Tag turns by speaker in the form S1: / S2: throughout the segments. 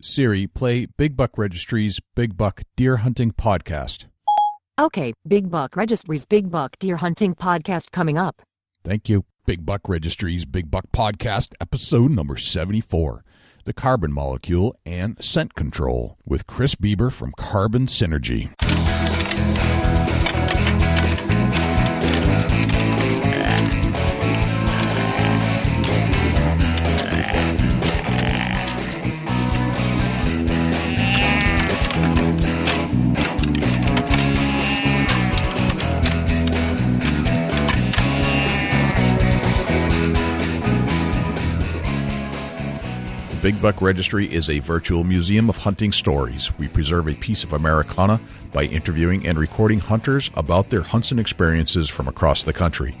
S1: Siri, play Big Buck Registry's Big Buck Deer Hunting Podcast.
S2: Okay, Big Buck Registry's Big Buck Deer Hunting Podcast coming up.
S1: Thank you. Big Buck Registry's Big Buck Podcast, episode number 74. The Carbon Molecule and Scent Control with Chris Beaber from Carbon Synergy. Big Buck Registry is a virtual museum of hunting stories. We preserve a piece of Americana by interviewing and recording hunters about their hunts and experiences from across the country.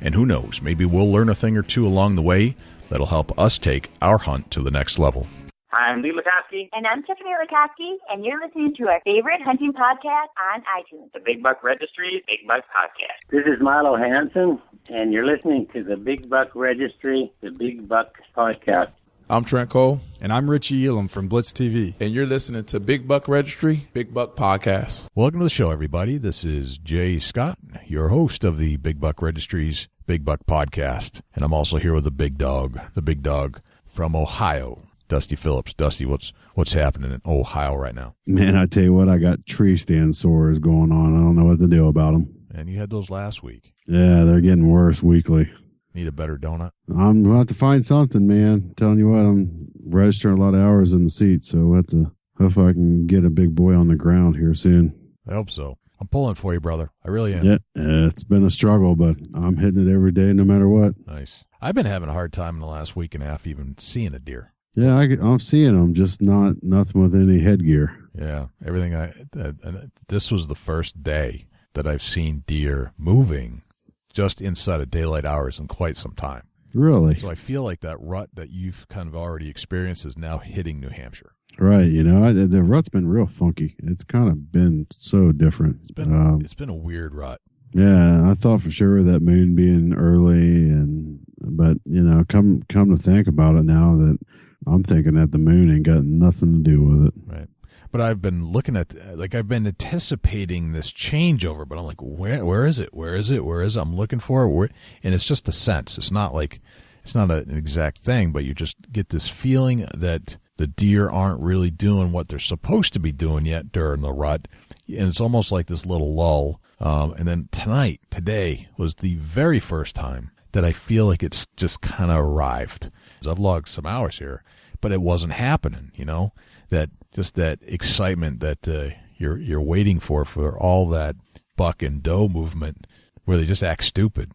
S1: And who knows, maybe we'll learn a thing or two along the way that'll help us take our hunt to the next level.
S3: Hi, I'm Lee Lukoski.
S4: And I'm Tiffany Lukoski, and you're listening to our favorite hunting podcast on iTunes.
S3: The Big Buck Registry, Big Buck Podcast.
S5: This is Milo Hanson, and you're listening to the Big Buck Registry, the Big Buck Podcast.
S6: I'm Trent Cole.
S7: And I'm Richie Elam from Blitz TV.
S6: And you're listening to Big Buck Registry, Big Buck Podcast.
S1: Welcome to the show, everybody. This is Jay Scott, your host of the Big Buck Registry's Big Buck Podcast. And I'm also here with the big dog from Ohio, Dusty Phillips. Dusty, what's happening in Ohio right now?
S7: Man, I tell you what, I got tree stand sores going on. I don't know what to do about them.
S1: And you had those last week.
S7: Yeah, they're getting worse weekly.
S1: Need a better donut?
S7: I'm about to find something, man. I'm telling you what, I'm registering a lot of hours in the seat, so we'll have to hopefully I can get a big boy on the ground here soon.
S1: I hope so. I'm pulling for you, brother. I really am.
S7: Yeah, it's been a struggle, but I'm hitting it every day no matter what.
S1: Nice. I've been having a hard time in the last week and a half even seeing a deer.
S7: Yeah, I'm seeing them, just nothing with any headgear.
S1: Yeah, everything. This was the first day that I've seen deer moving just inside of daylight hours in quite some time.
S7: Really?
S1: So I feel like that rut that you've kind of already experienced is now hitting New Hampshire.
S7: Right. You know, the rut's been real funky. It's kind of been so different.
S1: It's been a weird rut.
S7: Yeah, I thought for sure that moon being early, but you know, come to think about it now, that I'm thinking that the moon ain't got nothing to do with it.
S1: Right. But I've been looking at, I've been anticipating this changeover, but I'm like, where is it? Where is it? Where is it? I'm looking for it. And it's just a sense. It's not an exact thing, but you just get this feeling that the deer aren't really doing what they're supposed to be doing yet during the rut. And it's almost like this little lull. And then today was the very first time that I feel like it's just kind of arrived. I've logged some hours here, but it wasn't happening, you know, that excitement that you're waiting for all that buck and doe movement where they just act stupid.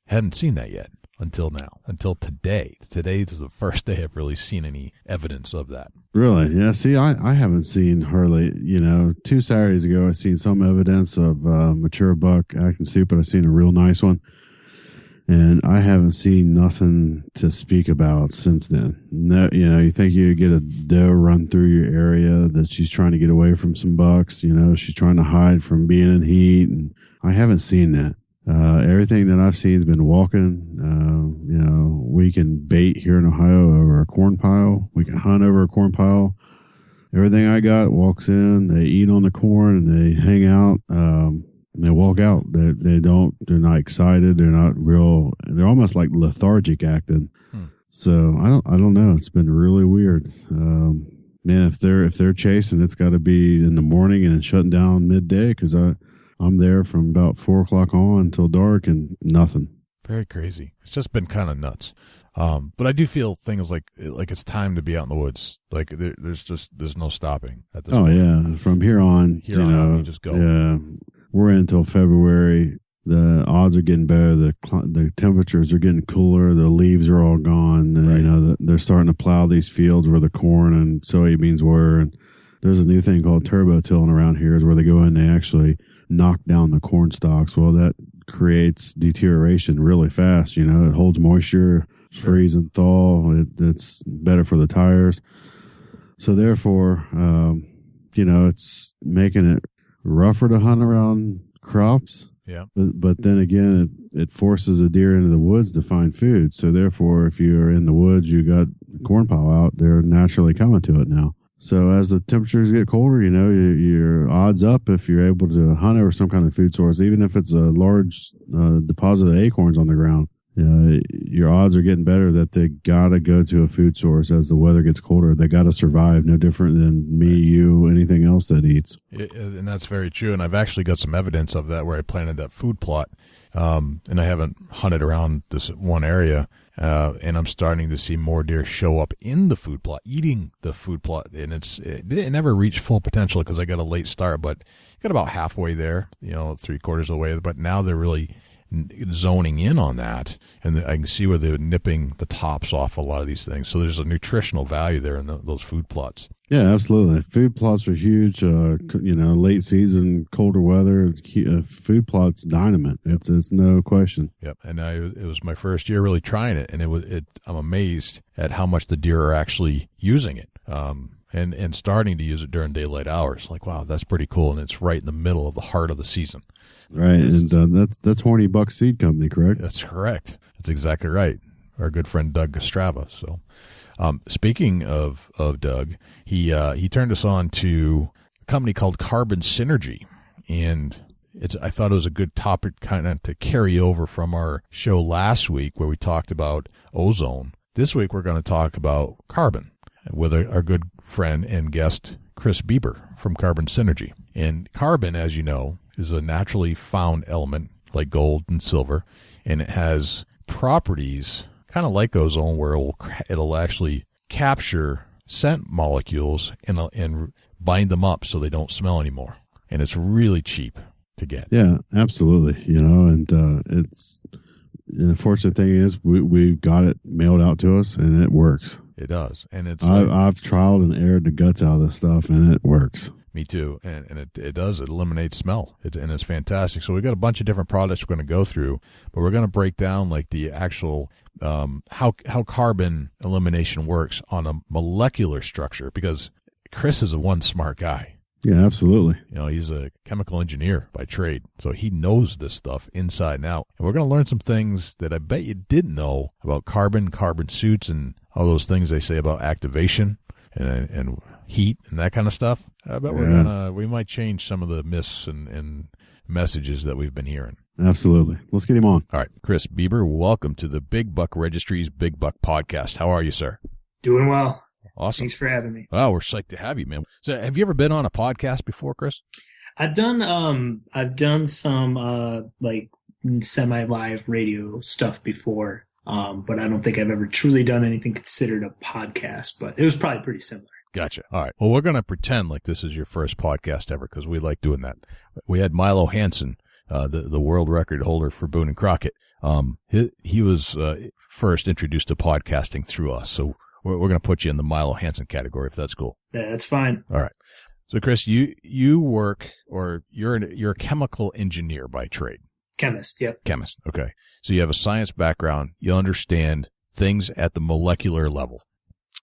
S1: Hadn't seen that yet until now, until today. Today is the first day I've really seen any evidence of that.
S7: Really? Yeah. See, I haven't seen hardly, 2 Saturdays ago, I seen some evidence of mature buck acting stupid. I seen a real nice one. And I haven't seen nothing to speak about since then. No, you think you get a doe run through your area that she's trying to get away from some bucks. She's trying to hide from being in heat, and I haven't seen that. Everything that I've seen has been walking. We can bait here in Ohio over a corn pile. We can hunt over a corn pile. Everything I got walks in. They eat on the corn and they hang out. They walk out. They're not excited. They're not real. They're almost like lethargic acting. So I don't know. It's been really weird. Man, if they're chasing, it's got to be in the morning and then shutting down midday, because I'm there from about 4:00 on until dark and nothing.
S1: Very crazy. It's just been kind of nuts. But I do feel things like it's time to be out in the woods. Like there's no stopping at this point.
S7: Yeah. From here on,
S1: you just go.
S7: Yeah. We're in until February. The odds are getting better. The temperatures are getting cooler. The leaves are all gone. Right. They're starting to plow these fields where the corn and soybeans were. And there's a new thing called turbo tilling around here, is where they go in and they actually knock down the corn stalks. Well, that creates deterioration really fast. It holds moisture, freeze and thaw. It's better for the tires. So therefore, it's making it rougher to hunt around crops.
S1: Yeah.
S7: But then again, it forces a deer into the woods to find food. So therefore, if you're in the woods, you got a corn pile out, they're naturally coming to it now. So as the temperatures get colder, your odds up if you're able to hunt over some kind of food source, even if it's a large deposit of acorns on the ground. Your odds are getting better that they got to go to a food source as the weather gets colder. They got to survive, no different than me, you, anything else that eats.
S1: And that's very true. And I've actually got some evidence of that where I planted that food plot. And I haven't hunted around this one area. And I'm starting to see more deer show up in the food plot, eating the food plot. And it never reached full potential because I got a late start, but got about halfway there, 3/4 of the way. But now they're really zoning in on that, and I can see where they're nipping the tops off a lot of these things. So there's a nutritional value there in those food plots.
S7: Yeah, absolutely. Food plots are huge. Late season, colder weather, food plots dynamite. It's no question.
S1: Yep. And it was my first year really trying it, and I'm amazed at how much the deer are actually using it. And starting to use it during daylight hours. Like, wow, that's pretty cool. And it's right in the middle of the heart of the season.
S7: Right. And that's Horny Buck Seed Company, correct?
S1: That's correct. That's exactly right. Our good friend Doug Strava. So, speaking of Doug, he turned us on to a company called Carbon Synergy. And I thought it was a good topic kind of to carry over from our show last week where we talked about ozone. This week, we're going to talk about carbon with our good friend and guest, Chris Beaber from Carbon Synergy. And carbon, as you know, is a naturally found element like gold and silver, and it has properties kind of like ozone where it'll actually capture scent molecules and bind them up so they don't smell anymore. And it's really cheap to get.
S7: Yeah, absolutely. It's the fortunate thing is we got it mailed out to us, and it works.
S1: It does, and
S7: I've trialed and aired the guts out of this stuff, and it works.
S1: Me too, and it does. It eliminates smell, and it's fantastic. So we've got a bunch of different products we're going to go through, but we're going to break down like the actual how carbon elimination works on a molecular structure, because Chris is one smart guy.
S7: Yeah, absolutely.
S1: He's a chemical engineer by trade, so he knows this stuff inside and out. And we're going to learn some things that I bet you didn't know about carbon suits, and all those things they say about activation and heat and that kind of stuff. I bet we might change some of the myths and messages that we've been hearing.
S7: Absolutely. Let's get him on.
S1: All right, Chris Beaber, welcome to the Big Buck Registry's Big Buck Podcast. How are you, sir?
S8: Doing well.
S1: Awesome.
S8: Thanks for having me.
S1: Wow, we're psyched to have you, man. So have you ever been on a podcast before, Chris?
S8: I've done some like semi-live radio stuff before, but I don't think I've ever truly done anything considered a podcast, but it was probably pretty similar.
S1: Gotcha. All right. Well, we're going to pretend like this is your first podcast ever because we like doing that. We had Milo Hanson, the world record holder for Boone and Crockett. He was first introduced to podcasting through us, so we're going to put you in the Milo Hanson category if that's cool.
S8: Yeah, that's fine.
S1: All right. So, Chris, you work, or you're a chemical engineer by trade.
S8: Chemist, yep.
S1: Chemist, okay. So you have a science background. You understand things at the molecular level.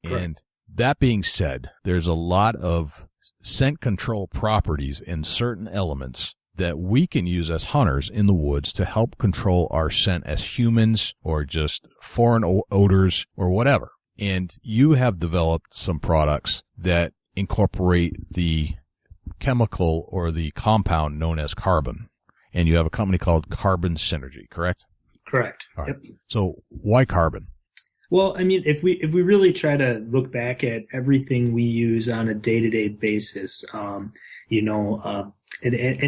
S8: Correct.
S1: And that being said, there's a lot of scent control properties in certain elements that we can use as hunters in the woods to help control our scent as humans or just foreign odors or whatever. And you have developed some products that incorporate the chemical or the compound known as carbon. And you have a company called Carbon Synergy, correct?
S8: Correct.
S1: All right.
S8: Yep.
S1: So why carbon?
S8: Well, I mean, if we really try to look back at everything we use on a day-to-day basis, and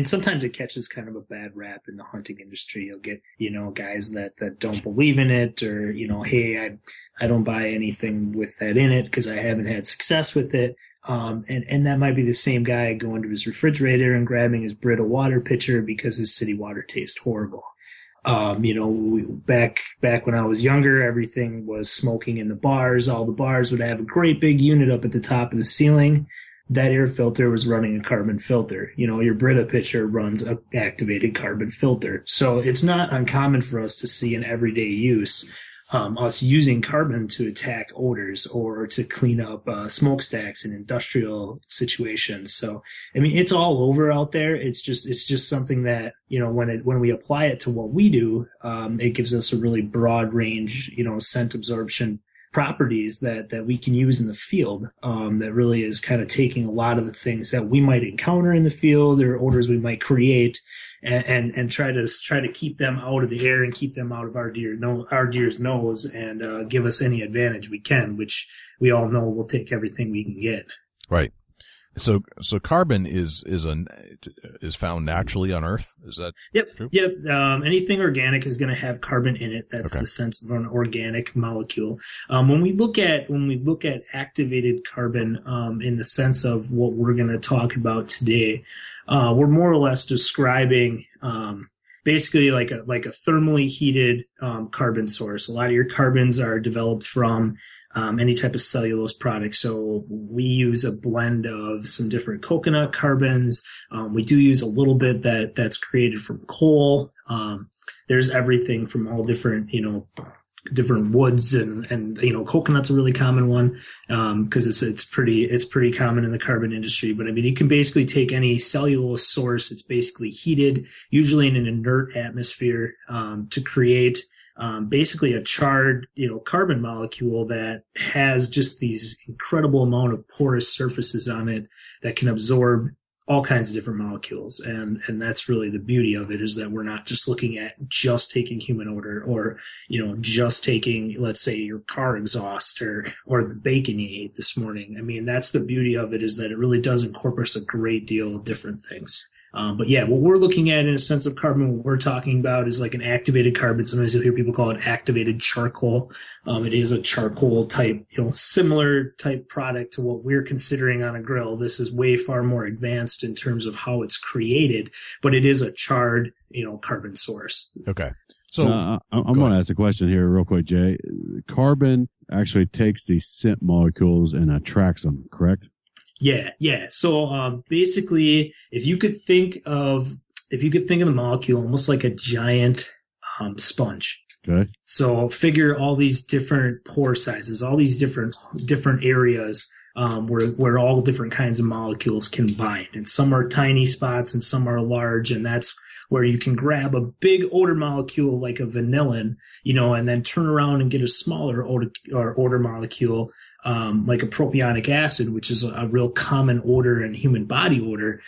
S8: sometimes it catches kind of a bad rap in the hunting industry. You'll get, guys that don't believe in it, or, hey, I don't buy anything with that in it because I haven't had success with it. And that might be the same guy going to his refrigerator and grabbing his Brita water pitcher because his city water tastes horrible. Back when I was younger, everything was smoking in the bars. All the bars would have a great big unit up at the top of the ceiling. That air filter was running a carbon filter. Your Brita pitcher runs an activated carbon filter. So it's not uncommon for us to see in everyday use us using carbon to attack odors or to clean up smokestacks in industrial situations. So, I mean, it's all over out there. It's just something that, when we apply it to what we do, it gives us a really broad range, scent absorption properties that we can use in the field, that really is kind of taking a lot of the things that we might encounter in the field or odors we might create and try to keep them out of the air and keep them out of our deer's nose and give us any advantage we can, which we all know we'll take everything we can get.
S1: Right. So carbon is found naturally on Earth. Is that true?
S8: Yep. Anything organic is going to have carbon in it. That's the sense of an organic molecule. When we look at activated carbon, in the sense of what we're going to talk about today, we're more or less describing basically like a thermally heated carbon source. A lot of your carbons are developed from any type of cellulose product. So we use a blend of some different coconut carbons. We do use a little bit that's created from coal. There's everything from all different woods and coconut's a really common one, because it's pretty common in the carbon industry. But I mean, you can basically take any cellulose source. It's basically heated, usually in an inert atmosphere, to create basically a charred, carbon molecule that has just these incredible amount of porous surfaces on it that can absorb all kinds of different molecules. And that's really the beauty of it, is that we're not just looking at just taking human odor or, just taking, let's say, your car exhaust or the bacon you ate this morning. I mean, that's the beauty of it, is that it really does incorporate a great deal of different things. But yeah, what we're looking at in a sense of carbon, what we're talking about is like an activated carbon. Sometimes you'll hear people call it activated charcoal. It is a charcoal type, similar type product to what we're considering on a grill. This is way far more advanced in terms of how it's created, but it is a charred, carbon source.
S1: Okay. So
S7: I'm going to ask a question here real quick, Jay. Carbon actually takes these scent molecules and attracts them, correct?
S8: Yeah. So basically, if you could think of the molecule almost like a giant sponge.
S7: Okay.
S8: So figure all these different pore sizes, all these different areas where all different kinds of molecules can bind, and some are tiny spots and some are large, and that's where you can grab a big odor molecule like a vanillin, and then turn around and get a smaller odor molecule, like a propionic acid, which is a real common odor in human body odor.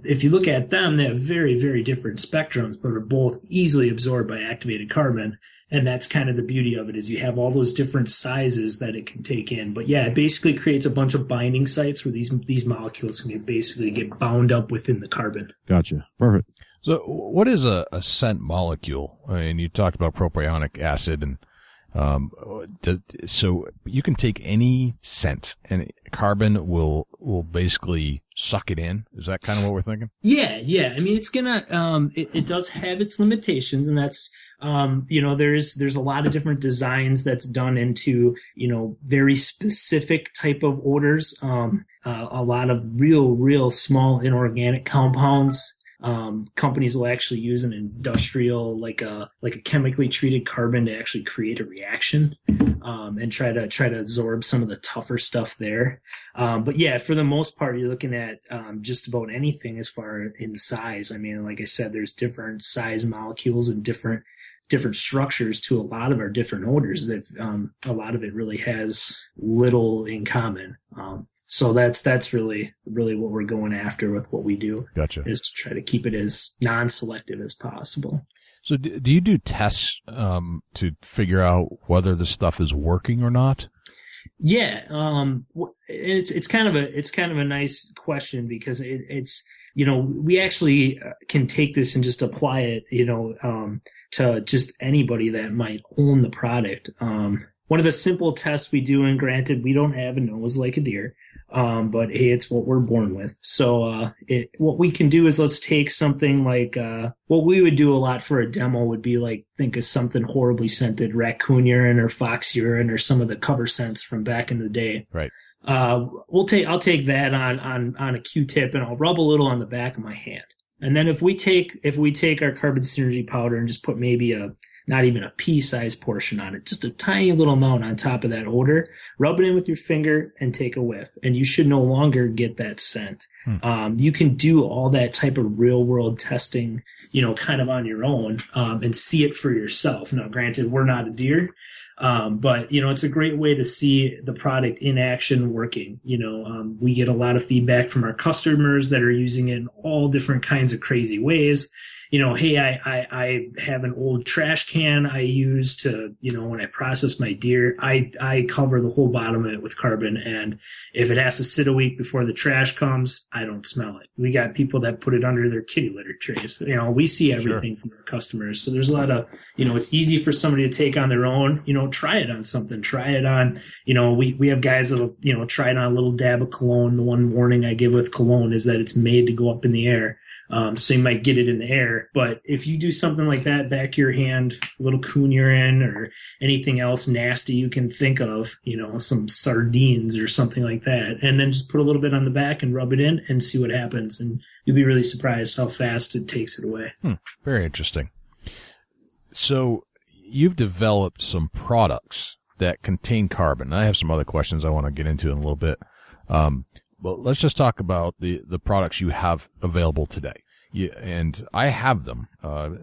S8: If you look at them, they have very, very different spectrums, but are both easily absorbed by activated carbon. And that's kind of the beauty of it, is you have all those different sizes that it can take in. But yeah, it basically creates a bunch of binding sites where these molecules can basically get bound up within the carbon.
S7: Gotcha. Perfect.
S1: So what is a scent molecule? I mean, you talked about propionic acid, and so you can take any scent and carbon will basically suck it in. Is that kind of what we're thinking?
S8: Yeah. I mean, it's gonna, it does have its limitations, and that's, there's a lot of different designs that's done into, very specific type of odors. A lot of real small inorganic compounds. Companies will actually use an industrial, like a chemically treated carbon to actually create a reaction, and try to absorb some of the tougher stuff there. But yeah, for the most part, you're looking at, just about anything as far in size. I mean, like I said, there's different size molecules and different structures to a lot of our different odors that, a lot of it really has little in common. So that's really what we're going after with what we do.
S1: Gotcha.
S8: Is to try to keep it as non-selective as possible.
S1: So do you do tests to figure out whether the stuff is working or not?
S8: Yeah, it's kind of a nice question, because it's we actually can take this and just apply it to just anybody that might own the product. One of the simple tests we do, and granted, we don't have a nose like a deer, but hey, it's what we're born with. So what we can do is, let's take something like what we would do a lot for a demo would be like, think of something horribly scented, raccoon urine or fox urine or some of the cover scents from back in the day.
S1: Right.
S8: I'll take that on a Q-tip, and I'll rub a little on the back of my hand. And then if we take our carbon synergy powder and just put maybe a not even a pea-sized portion on it, just a tiny little amount on top of that odor. Rub it in with your finger and take a whiff, and you should no longer get that scent. You can do all that type of real-world testing, kind of on your own, and see it for yourself. Now, granted, we're not a deer, but it's a great way to see the product in action working. We get a lot of feedback from our customers that are using it in all different kinds of crazy ways. Hey, I have an old trash can I use to, when I process my deer, I cover the whole bottom of it with carbon. And if it has to sit a week before the trash comes, I don't smell it. We got people that put it under their kitty litter trays. We see everything from our customers. So there's a lot of, it's easy for somebody to take on their own, try it on something, try it on, we have guys that'll, try it on a little dab of cologne. The one warning I give with cologne is that it's made to go up in the air. So you might get it in the air, but if you do something like that, back of your hand, a little coon urine or anything else nasty you can think of, some sardines or something like that, and then just put a little bit on the back and rub it in and see what happens. And you'll be really surprised how fast it takes it away.
S1: Very interesting. So you've developed some products that contain carbon. I have some other questions I want to get into in a little bit. But let's just talk about the products you have available today. And I have them,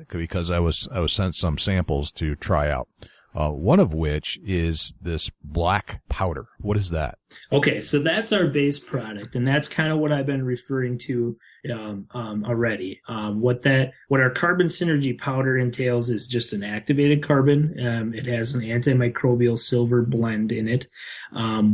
S1: because I was sent some samples to try out. One of which is this black powder. What is that?
S8: Okay, so that's our base product, and that's kind of what I've been referring to already. What our carbon synergy powder entails is just an activated carbon. It has an antimicrobial silver blend in it.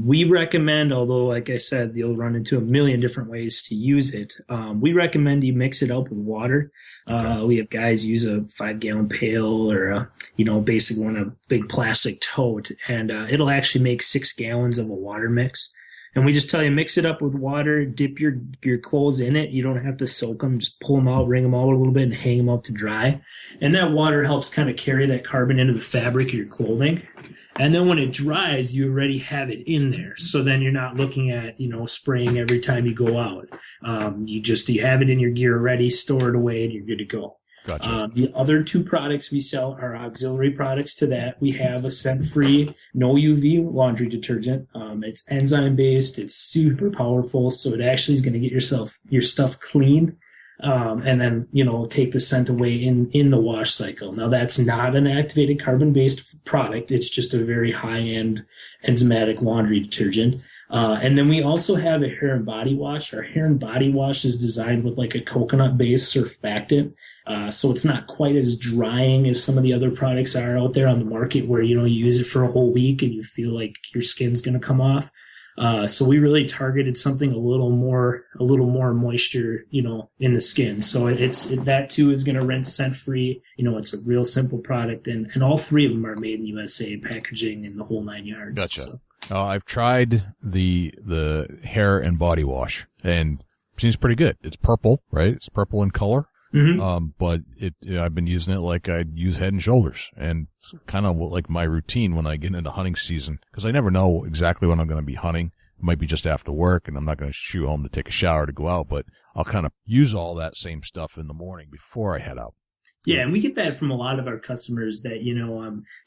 S8: We recommend, although like I said, you'll run into a million different ways to use it. We recommend you mix it up with water. We have guys use a 5-gallon pail or a, basic one, a big plastic tote, and it'll actually make 6 gallons of a water mix. And we just tell you, mix it up with water, dip your clothes in it. You don't have to soak them. Just pull them out, wring them out a little bit, and hang them up to dry. And that water helps kind of carry that carbon into the fabric of your clothing. And then when it dries, you already have it in there. So then you're not looking at, spraying every time you go out. You have it in your gear already, store it away, and you're good to go.
S1: Gotcha.
S8: The other 2 products we sell are auxiliary products to that. We have a scent-free, no UV laundry detergent. It's enzyme-based. It's super powerful, so it actually is going to get your stuff clean, and then take the scent away in the wash cycle. Now that's not an activated carbon-based product. It's just a very high-end enzymatic laundry detergent. And then we also have a hair and body wash. Our hair and body wash is designed with like a coconut-based surfactant. So it's not quite as drying as some of the other products are out there on the market where, you use it for a whole week and you feel like your skin's going to come off. So we really targeted something a little more moisture, in the skin. So that too is going to rinse scent free. It's a real simple product, and all 3 of them are made in USA, packaging and the whole 9 yards.
S1: Gotcha.
S8: So.
S1: I've tried the hair and body wash, and it seems pretty good. It's purple, right? It's purple in color. Mm-hmm. But I've been using it like I'd use Head and Shoulders, and it's kind of like my routine when I get into hunting season, because I never know exactly when I'm going to be hunting. It might be just after work, and I'm not going to shoot home to take a shower to go out, but I'll kind of use all that same stuff in the morning before I head out.
S8: Yeah, and we get that from a lot of our customers that,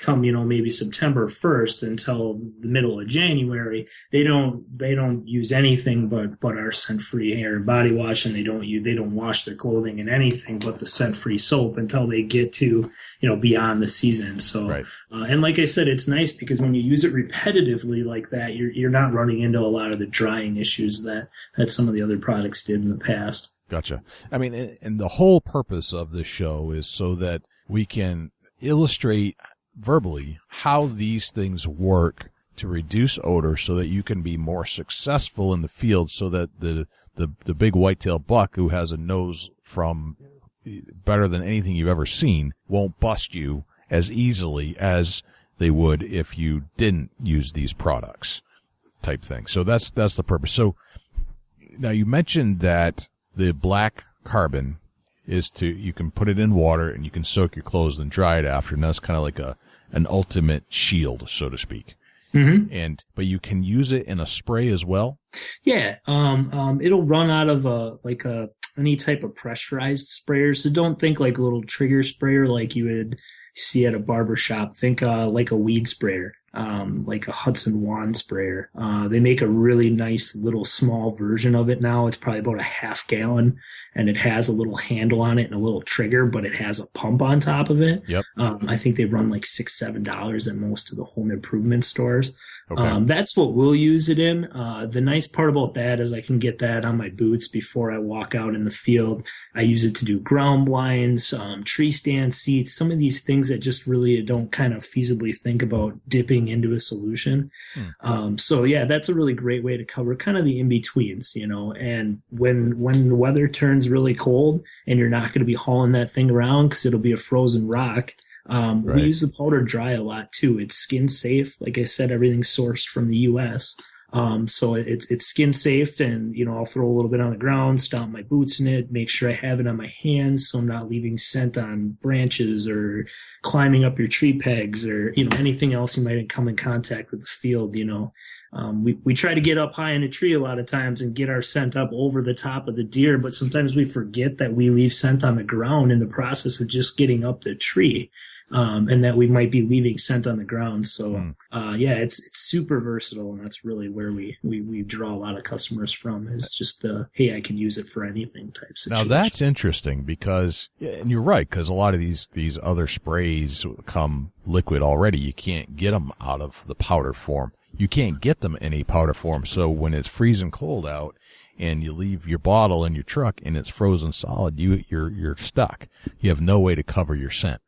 S8: come, maybe September 1st until the middle of January, they don't use anything but our scent-free hair and body wash, and they don't wash their clothing in anything but the scent-free soap until they get to, beyond the season. So, right. And like I said, it's nice because when you use it repetitively like that, you're not running into a lot of the drying issues that some of the other products did in the past.
S1: Gotcha. I mean, and the whole purpose of this show is so that we can illustrate verbally how these things work to reduce odor so that you can be more successful in the field, so that the big whitetail buck who has a nose from better than anything you've ever seen won't bust you as easily as they would if you didn't use these products, type thing. So that's the purpose. So now you mentioned that the black carbon is you can put it in water and you can soak your clothes and dry it after, and that's kind of like an ultimate shield, so to speak. Mm-hmm. But you can use it in a spray as well.
S8: Yeah. It'll run out of any type of pressurized sprayer. So don't think like a little trigger sprayer like you would see at a barber shop. Think like a weed sprayer, like a Hudson wand sprayer. They make a really nice little small version of it now. It's probably about a half gallon, and it has a little handle on it and a little trigger, but it has a pump on top of it.
S1: Yep.
S8: I think they run like $6-7 at most of the home improvement stores.
S1: Okay.
S8: That's what we'll use it in. The nice part about that is I can get that on my boots before I walk out in the field. I use it to do ground blinds, tree stand seats, some of these things that just really don't kind of feasibly think about dipping into a solution. So yeah, that's a really great way to cover kind of the in-betweens, you know, and when the weather turns really cold and you're not going to be hauling that thing around because it'll be a frozen rock. We use the powder dry a lot too. It's skin safe. Like I said, everything's sourced from the US. So it's skin safe, and, you know, I'll throw a little bit on the ground, stomp my boots in it, make sure I have it on my hands so I'm not leaving scent on branches or climbing up your tree pegs or, you know, anything else you might come in contact with the field, you know. We try to get up high in a tree a lot of times and get our scent up over the top of the deer, but sometimes we forget that we leave scent on the ground in the process of just getting up the tree. And that we might be leaving scent on the ground. So, yeah, it's super versatile, and that's really where we draw a lot of customers from, is just the, hey, I can use it for anything type situation.
S1: Now that's interesting because, and you're right, because a lot of these other sprays come liquid already. You can't get them out of the powder form. You can't get them in a powder form. So when it's freezing cold out and you leave your bottle in your truck and it's frozen solid, you're stuck. You have no way to cover your scent.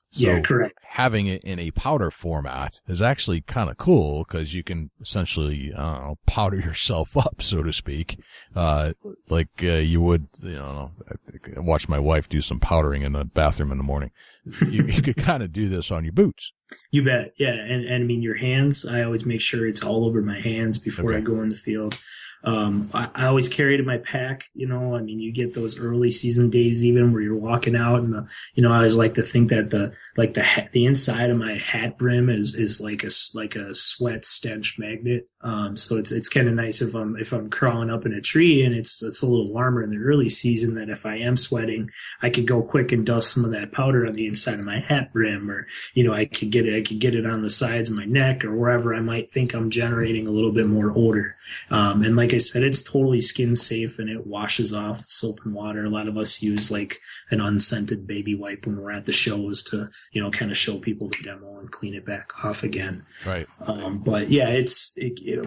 S1: So
S8: yeah, correct.
S1: Having it in a powder format is actually kind of cool because you can essentially, powder yourself up, so to speak, like you would, you know, I watched my wife do some powdering in the bathroom in the morning. You could kind of do this on your boots.
S8: You bet. Yeah. And I mean, your hands, I always make sure it's all over my hands before I go in the field. I always carry it in my pack, you know. I mean, you get those early season days even where you're walking out, and I always like to think that the inside of my hat brim is like a sweat stench magnet. So it's kind of nice if I'm crawling up in a tree and it's a little warmer in the early season, that if I am sweating, I could go quick and dust some of that powder on the inside of my hat brim, or, you know, I could get it on the sides of my neck or wherever I might think I'm generating a little bit more odor. And like I said, it's totally skin safe and it washes off with soap and water. A lot of us use like an unscented baby wipe when we're at the shows to, you know, kind of show people the demo and clean it back off again.
S1: Right.
S8: But yeah,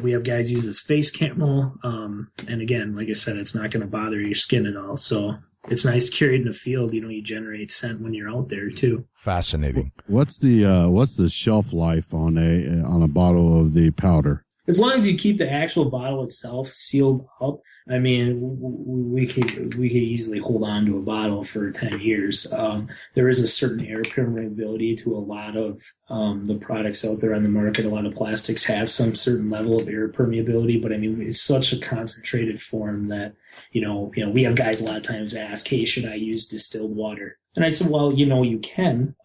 S8: we have guys use this face camo. And again, like I said, it's not going to bother your skin at all. So it's nice to carry it in the field. You know, you generate scent when you're out there too.
S1: Fascinating.
S7: What's the shelf life on a bottle of the powder?
S8: As long as you keep the actual bottle itself sealed up, I mean, we could easily hold on to a bottle for 10 years. There is a certain air permeability to a lot of the products out there on the market. A lot of plastics have some certain level of air permeability, but I mean, it's such a concentrated form that, you know, we have guys a lot of times ask, hey, should I use distilled water? And I said, well, you know, you can.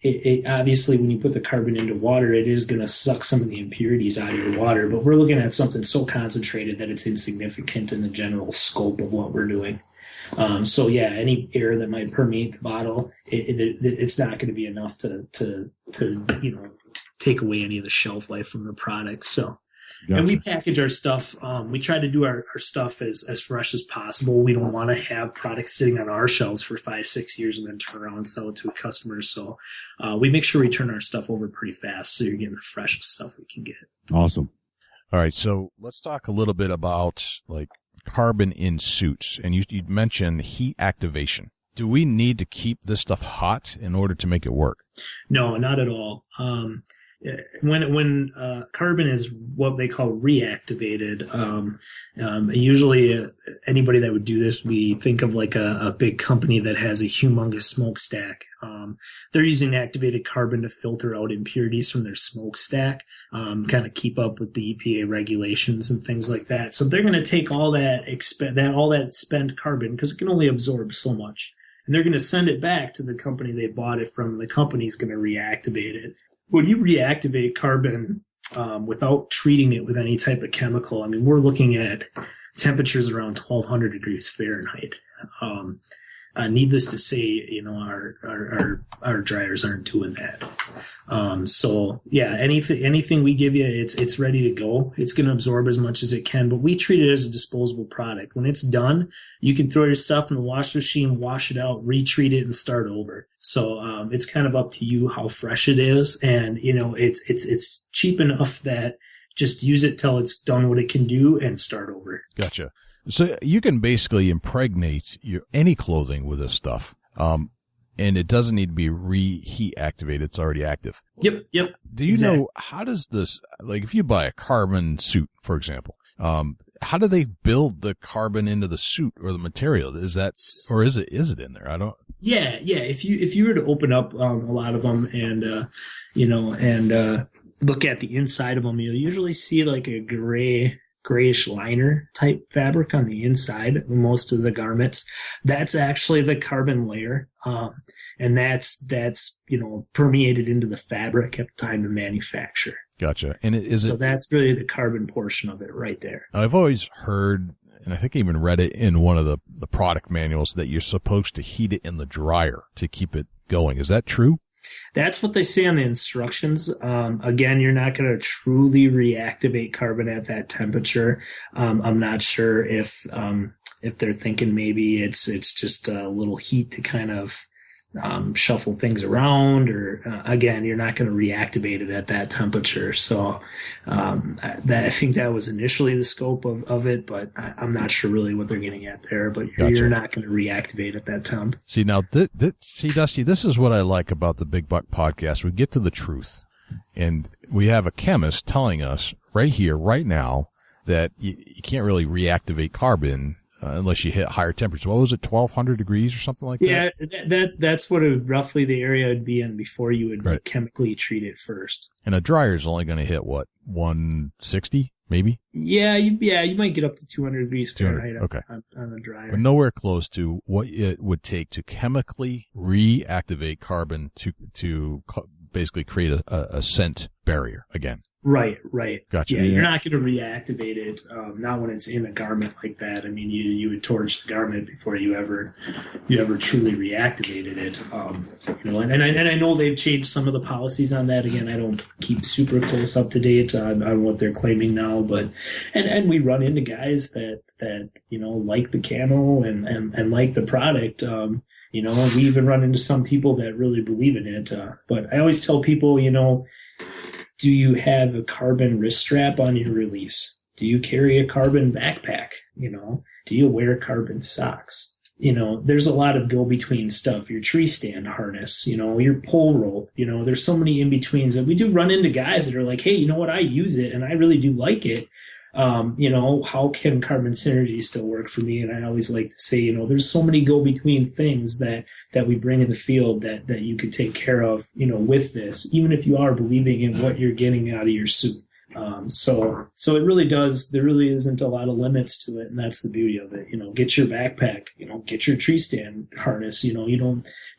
S8: It obviously, when you put the carbon into water, it is going to suck some of the impurities out of your water. But we're looking at something so concentrated that it's insignificant in the general scope of what we're doing. So yeah, any air that might permeate the bottle, it's not going to be enough to you know, take away any of the shelf life from the product. So. Gotcha. And we package our stuff. We try to do our stuff as fresh as possible. We don't want to have products sitting on our shelves for 5-6 years and then turn around and sell it to a customer. So we make sure we turn our stuff over pretty fast, so you're getting the freshest stuff we can get.
S7: Awesome.
S1: All right, so let's talk a little bit about like carbon in suits. And you mentioned heat activation. Do we need to keep this stuff hot in order to make it work?
S8: No, not at all. When carbon is what they call reactivated, usually anybody that would do this, we think of like a big company that has a humongous smokestack. They're using activated carbon to filter out impurities from their smokestack, kind of keep up with the EPA regulations and things like that. So they're going to take all that spent carbon, because it can only absorb so much, and they're going to send it back to the company they bought it from. The company's going to reactivate it. When you reactivate carbon without treating it with any type of chemical, I mean, we're looking at temperatures around 1,200 degrees Fahrenheit. needless to say, our dryers aren't doing that. So yeah, anything we give you, it's ready to go. It's going to absorb as much as it can, but we treat it as a disposable product. When it's done, you can throw your stuff in the wash machine, wash it out, retreat it, and start over. So it's kind of up to you how fresh it is, and it's cheap enough that just use it till it's done what it can do and start over.
S1: Gotcha. So you can basically impregnate any clothing with this stuff. And it doesn't need to be reheat activated. It's already active.
S8: Yep.
S1: Do you know, how does this, like if you buy a carbon suit, for example, how do they build the carbon into the suit or the material? Is it in there? I don't.
S8: Yeah. If you were to open up a lot of them and look at the inside of them, you'll usually see like a grayish liner type fabric on the inside of most of the garments. That's actually the carbon layer. And that's permeated into the fabric at the time of manufacture.
S1: Gotcha. And
S8: that's really the carbon portion of it right there.
S1: I've always heard, and I think I even read it in one of the product manuals, that you're supposed to heat it in the dryer to keep it going. Is that true?
S8: That's what they say on the instructions. Again, you're not going to truly reactivate carbon at that temperature. I'm not sure if they're thinking maybe it's just a little heat to kind of shuffle things around, or again, you're not going to reactivate it at that temperature. So I think that was initially the scope of it, but I'm not sure really what they're getting at there. But you're not going to reactivate at that temp.
S1: See, now, see, Dusty, this is what I like about the Big Buck podcast. We get to the truth, and we have a chemist telling us right here, right now, that you can't really reactivate carbon unless you hit higher temperatures. What was it, 1,200 degrees or something like that?
S8: Yeah, that's what roughly the area would be in before you would chemically treat it first.
S1: And a dryer is only going to hit, what, 160 maybe?
S8: Yeah, you might get up to 200 degrees Fahrenheit on a dryer.
S1: But nowhere close to what it would take to chemically reactivate carbon to basically create a scent barrier again.
S8: Right.
S1: Gotcha.
S8: Yeah, you're not going to reactivate it, not when it's in a garment like that. I mean, you would torch the garment before you ever truly reactivated it. And I know they've changed some of the policies on that. Again, I don't keep super close up to date on what they're claiming now, but and we run into guys that like the camo and like the product. We even run into some people that really believe in it. But I always tell people, do you have a carbon wrist strap on your release? Do you carry a carbon backpack? Do you wear carbon socks? There's a lot of go-between stuff. Your tree stand harness, your pole rope, there's so many in-betweens that we do run into guys that are like, hey, you know what? I use it and I really do like it. How can carbon synergy still work for me? And I always like to say, there's so many go-between things that we bring in the field that you could take care of, with this, even if you are believing in what you're getting out of your suit. So it really does, there really isn't a lot of limits to it. And that's the beauty of it. Get your backpack, get your tree stand harness,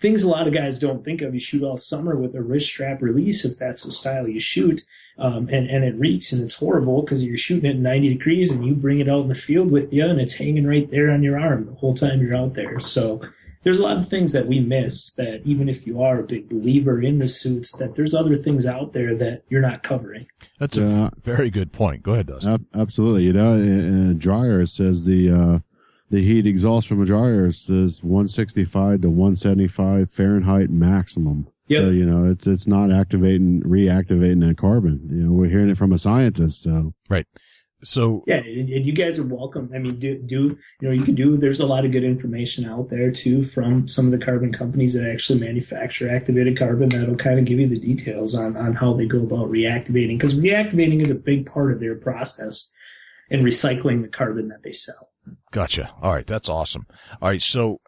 S8: things a lot of guys don't think of. You shoot all summer with a wrist strap release, if that's the style you shoot. And it reeks and it's horrible because you're shooting at 90 degrees and you bring it out in the field with you and it's hanging right there on your arm the whole time you're out there. So there's a lot of things that we miss, that even if you are a big believer in the suits, that there's other things out there that you're not covering.
S1: That's a very good point. Go ahead, Dustin.
S7: Absolutely. In a dryer, it says the heat exhaust from a dryer is 165 to 175 Fahrenheit maximum. Yep. So, it's not reactivating that carbon. We're hearing it from a scientist. So.
S1: Right. So.
S8: Yeah. And you guys are welcome. I mean, there's a lot of good information out there too from some of the carbon companies that actually manufacture activated carbon that'll kind of give you the details on how they go about reactivating, because reactivating is a big part of their process in recycling the carbon that they sell.
S1: Gotcha. All right. That's awesome. All right. So.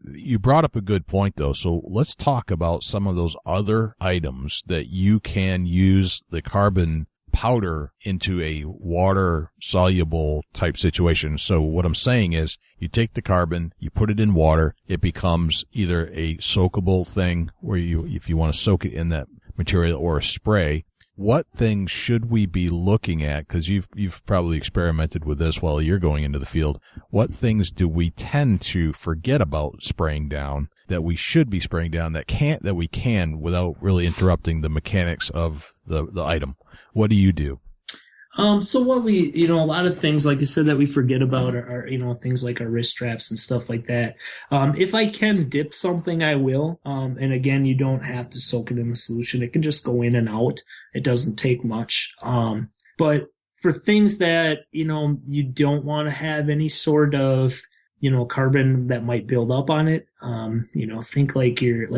S1: You brought up a good point, though. So let's talk about some of those other items that you can use the carbon powder into a water-soluble type situation. So what I'm saying is you take the carbon, you put it in water, it becomes either a soakable thing where if you want to soak it in that material, or a spray. what things should we be looking at? Because you've probably experimented with this while you're going into the field. What things do we tend to forget about spraying down that we should be spraying down that we can without really interrupting the mechanics of the item? What do you do?
S8: So what a lot of things, like I said, that we forget about are things like our wrist straps and stuff like that. If I can dip something, I will. And again, you don't have to soak it in the solution. It can just go in and out. It doesn't take much. But for things that, you don't want to have any sort of, carbon that might build up on it. Think like your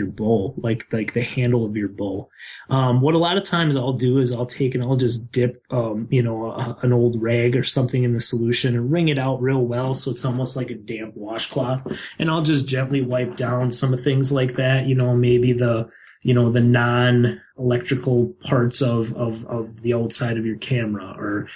S8: bowl, like the handle of your bowl. What a lot of times I'll do is I'll just dip, an old rag or something in the solution and wring it out real well. So it's almost like a damp washcloth, and I'll just gently wipe down some of things like that. Maybe the non-electrical parts of the outside of your camera, or,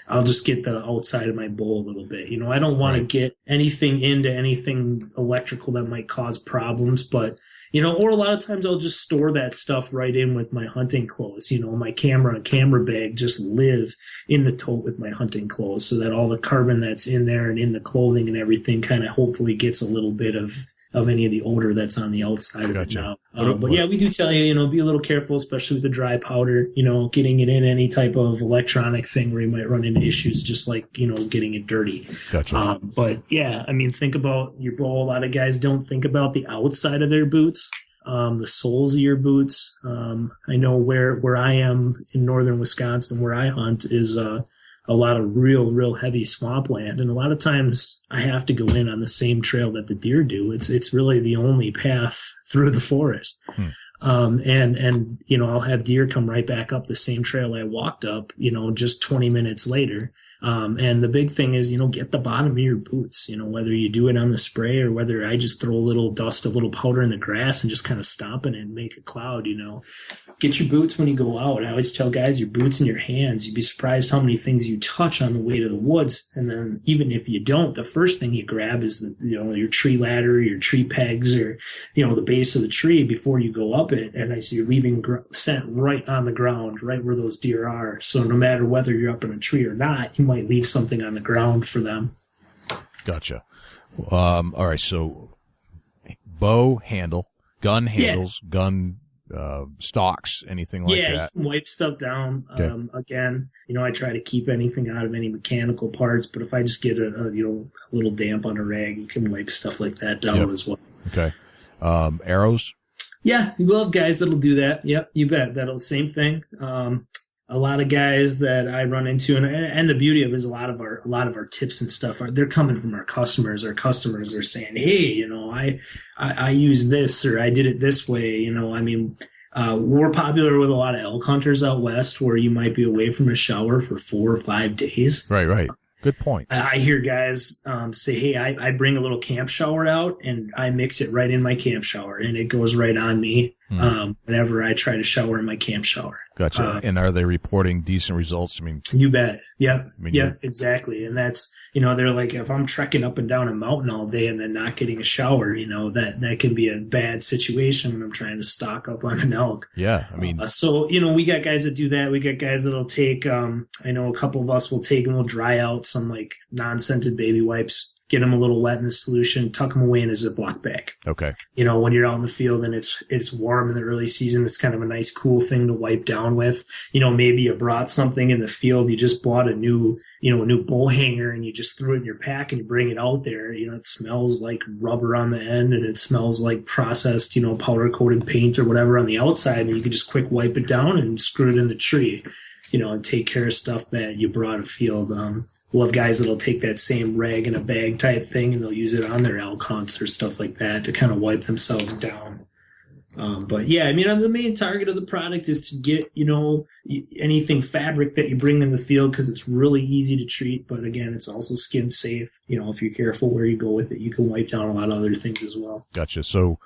S8: I'll just get the outside of my bowl a little bit. I don't want to get anything into anything electrical that might cause problems, but, or a lot of times I'll just store that stuff right in with my hunting clothes. My camera and camera bag just live in the tote with my hunting clothes, so that all the carbon that's in there and in the clothing and everything kind of hopefully gets a little bit of any of the odor that's on the outside of it now. But yeah, we do tell you, be a little careful, especially with the dry powder, getting it in any type of electronic thing where you might run into issues, just like, getting it dirty.
S1: Gotcha.
S8: But yeah, think about your bowl. A lot of guys don't think about the outside of their boots, the soles of your boots. I know where I am in northern Wisconsin, where I hunt, is a lot of real heavy swampland. And a lot of times I have to go in on the same trail that the deer do. It's really the only path through the forest. And I'll have deer come right back up the same trail I walked up, just 20 minutes later. And the big thing is, get the bottom of your boots, whether you do it on the spray or whether I just throw a little powder in the grass and just kind of stomp it and make a cloud, Get your boots when you go out. I always tell guys, your boots in your hands. You'd be surprised how many things you touch on the way to the woods. And then even if you don't, the first thing you grab is your tree ladder, your tree pegs, or, the base of the tree before you go up it. And I see you're leaving scent right on the ground, right where those deer are. So no matter whether you're up in a tree or not, you might leave something on the ground for them.
S1: Gotcha. All right. So bow handle, gun handles, gun stocks, anything like that.
S8: Yeah, you can wipe stuff down.
S1: Okay.
S8: Again, I try to keep anything out of any mechanical parts, but if I just get a little damp on a rag, you can wipe stuff like that down as well.
S1: Okay. Arrows?
S8: Yeah, you will have guys that'll do that. Yep, you bet. Same thing. A lot of guys that I run into, and the beauty of it is a lot of our tips and stuff they're coming from our customers. Our customers are saying, "Hey, I use this, or I did it this way." We're popular with a lot of elk hunters out west, where you might be away from a shower for 4 or 5 days.
S1: Right. Good point.
S8: I hear guys say, "Hey, I bring a little camp shower out and I mix it right in my camp shower, and it goes right on me whenever I try to shower in my camp shower."
S1: Gotcha. And are they reporting decent results?
S8: You bet. Yep. Yep. Exactly. And that's, they're like, if I'm trekking up and down a mountain all day and then not getting a shower, that can be a bad situation when I'm trying to stock up on an elk.
S1: Yeah.
S8: So, we got guys that do that. We got guys that'll take, I know a couple of us will take and we'll dry out some like non-scented baby wipes, get them a little wet in the solution, tuck them away in a Ziploc bag.
S1: Okay.
S8: When you're out in the field and it's warm in the early season, it's kind of a nice, cool thing to wipe down with. Maybe you brought something in the field. You just bought a new bow hanger and you just threw it in your pack and you bring it out there. It smells like rubber on the end and it smells like processed, powder coated paint or whatever on the outside. And you can just quick wipe it down and screw it in the tree, and take care of stuff that you brought afield. We'll have guys that'll take that same rag in a bag type thing and they'll use it on their elk hunts or stuff like that to kind of wipe themselves down. But yeah, the main target of the product is to get, anything fabric that you bring in the field, because it's really easy to treat. But again, it's also skin safe. If you're careful where you go with it, you can wipe down a lot of other things as well.
S1: Gotcha. So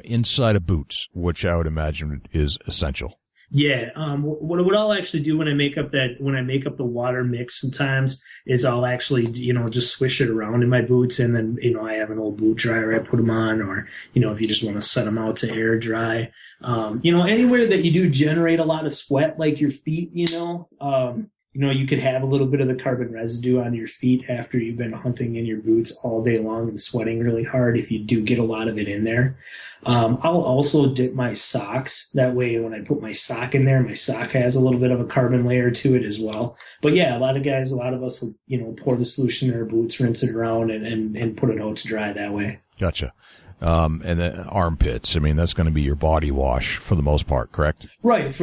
S1: inside of boots, which I would imagine is essential.
S8: Yeah. What I'll actually do when I make up the water mix sometimes is I'll actually, just swish it around in my boots, and then, I have an old boot dryer I put them on, or, if you just want to set them out to air dry, anywhere that you do generate a lot of sweat, like your feet, you could have a little bit of the carbon residue on your feet after you've been hunting in your boots all day long and sweating really hard if you do get a lot of it in there. I'll also dip my socks. That way, when I put my sock in there, my sock has a little bit of a carbon layer to it as well. But yeah, a lot of us will, pour the solution in their boots, rinse it around, and put it out to dry that way.
S1: Gotcha. And then armpits. I mean, that's going to be your body wash for the most part, correct?
S8: Right.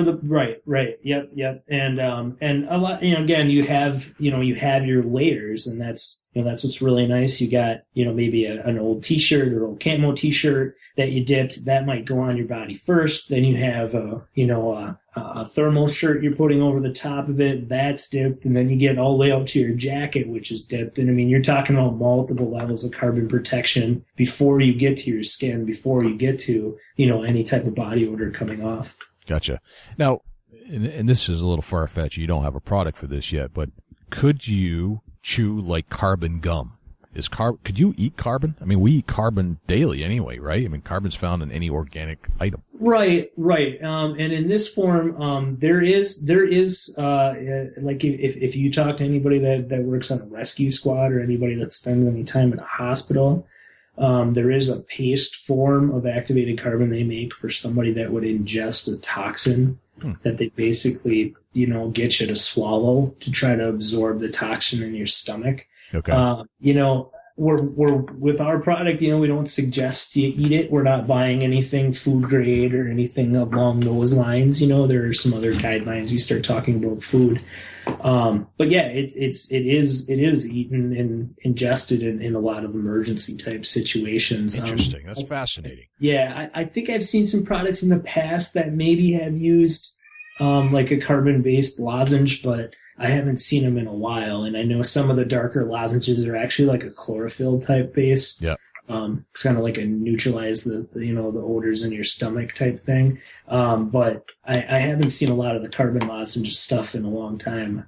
S8: Right. Yep. And a lot, again, you have your layers, and that's what's really nice. You got, maybe an old t-shirt or old camo t-shirt that you dipped, that might go on your body first. Then you have a thermal shirt you're putting over the top of it, that's dipped, and then you get all the way up to your jacket, which is dipped. And I mean, you're talking about multiple levels of carbon protection before you get to your skin, before you get to, any type of body odor coming off.
S1: Gotcha. Now, and this is a little far-fetched, you don't have a product for this yet, but could you chew like carbon gum? Could you eat carbon? I mean, we eat carbon daily anyway, right? I mean, carbon's found in any organic item.
S8: Right. And in this form, there is like if you talk to anybody that works on a rescue squad or anybody that spends any time in a hospital, there is a paste form of activated carbon they make for somebody that would ingest a toxin that they basically, get you to swallow to try to absorb the toxin in your stomach.
S1: Okay.
S8: We're with our product, we don't suggest you eat it. We're not buying anything food grade or anything along those lines. There are some other guidelines. We start talking about food. But yeah, it is eaten and ingested in a lot of emergency type situations.
S1: Interesting. That's fascinating.
S8: Yeah. I think I've seen some products in the past that maybe have used, like a carbon based lozenge, but I haven't seen them in a while, and I know some of the darker lozenges are actually like a chlorophyll type base.
S1: Yeah.
S8: It's kind of like a neutralize the odors in your stomach type thing. But I haven't seen a lot of the carbon lozenge stuff in a long time.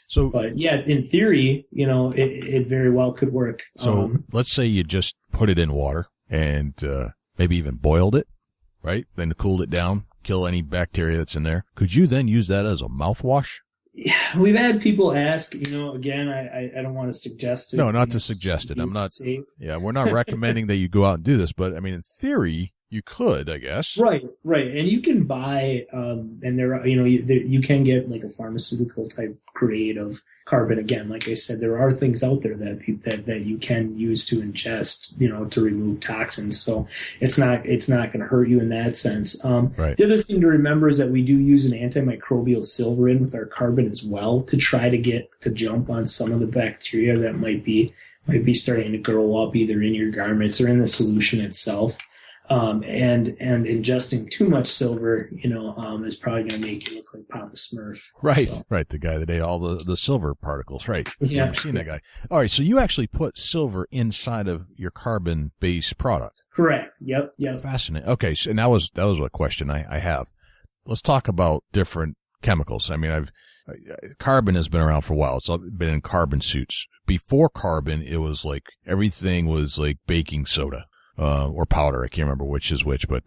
S1: So,
S8: but yeah, in theory, it very well could work.
S1: So let's say you just put it in water and maybe even boiled it, right? Then cooled it down, kill any bacteria that's in there. Could you then use that as a mouthwash?
S8: Yeah, we've had people ask, again, I don't want to suggest it.
S1: No, not to suggest it. I'm not safe. Yeah, we're not recommending that you go out and do this, but I mean, in theory, you could, I guess.
S8: Right. And you can buy, and there are, you can get like a pharmaceutical type grade of carbon. Again, like I said, there are things out there that you can use to ingest, to remove toxins. So it's not going to hurt you in that sense.
S1: Right.
S8: The other thing to remember is that we do use an antimicrobial silver in with our carbon as well to try to get the jump on some of the bacteria that might be starting to grow up either in your garments or in the solution itself. And ingesting too much silver, is probably going to make you look like Papa Smurf.
S1: Right,
S8: so.
S1: Right. The guy that ate all the silver particles. Right.
S8: Yeah.
S1: I've seen that guy. All right. So you actually put silver inside of your carbon-based product.
S8: Correct. Yep.
S1: Fascinating. Okay. So that was a question I have. Let's talk about different chemicals. I mean, carbon has been around for a while. It's been in carbon suits. Before carbon, it was like everything was like baking soda. Or powder. I can't remember which is which, but,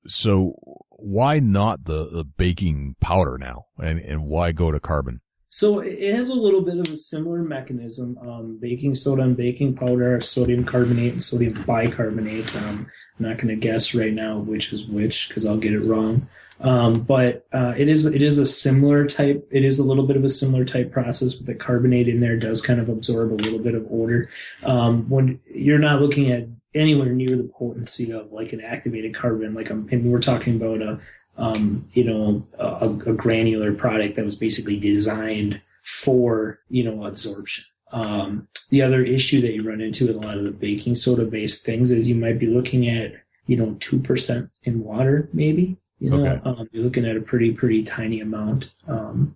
S1: so why not the baking powder now? And why go to carbon?
S8: So it has a little bit of a similar mechanism. Baking soda and baking powder are sodium carbonate and sodium bicarbonate. I'm not going to guess right now which is which because I'll get it wrong. But it is a similar type. It is a little bit of a similar type process, but the carbonate in there does kind of absorb a little bit of odor. When you're not looking at anywhere near the potency of like an activated carbon, we're talking about a granular product that was basically designed for absorption. The other issue that you run into with a lot of the baking soda based things is you might be looking at 2% in water maybe.
S1: Okay.
S8: You're looking at a pretty tiny amount in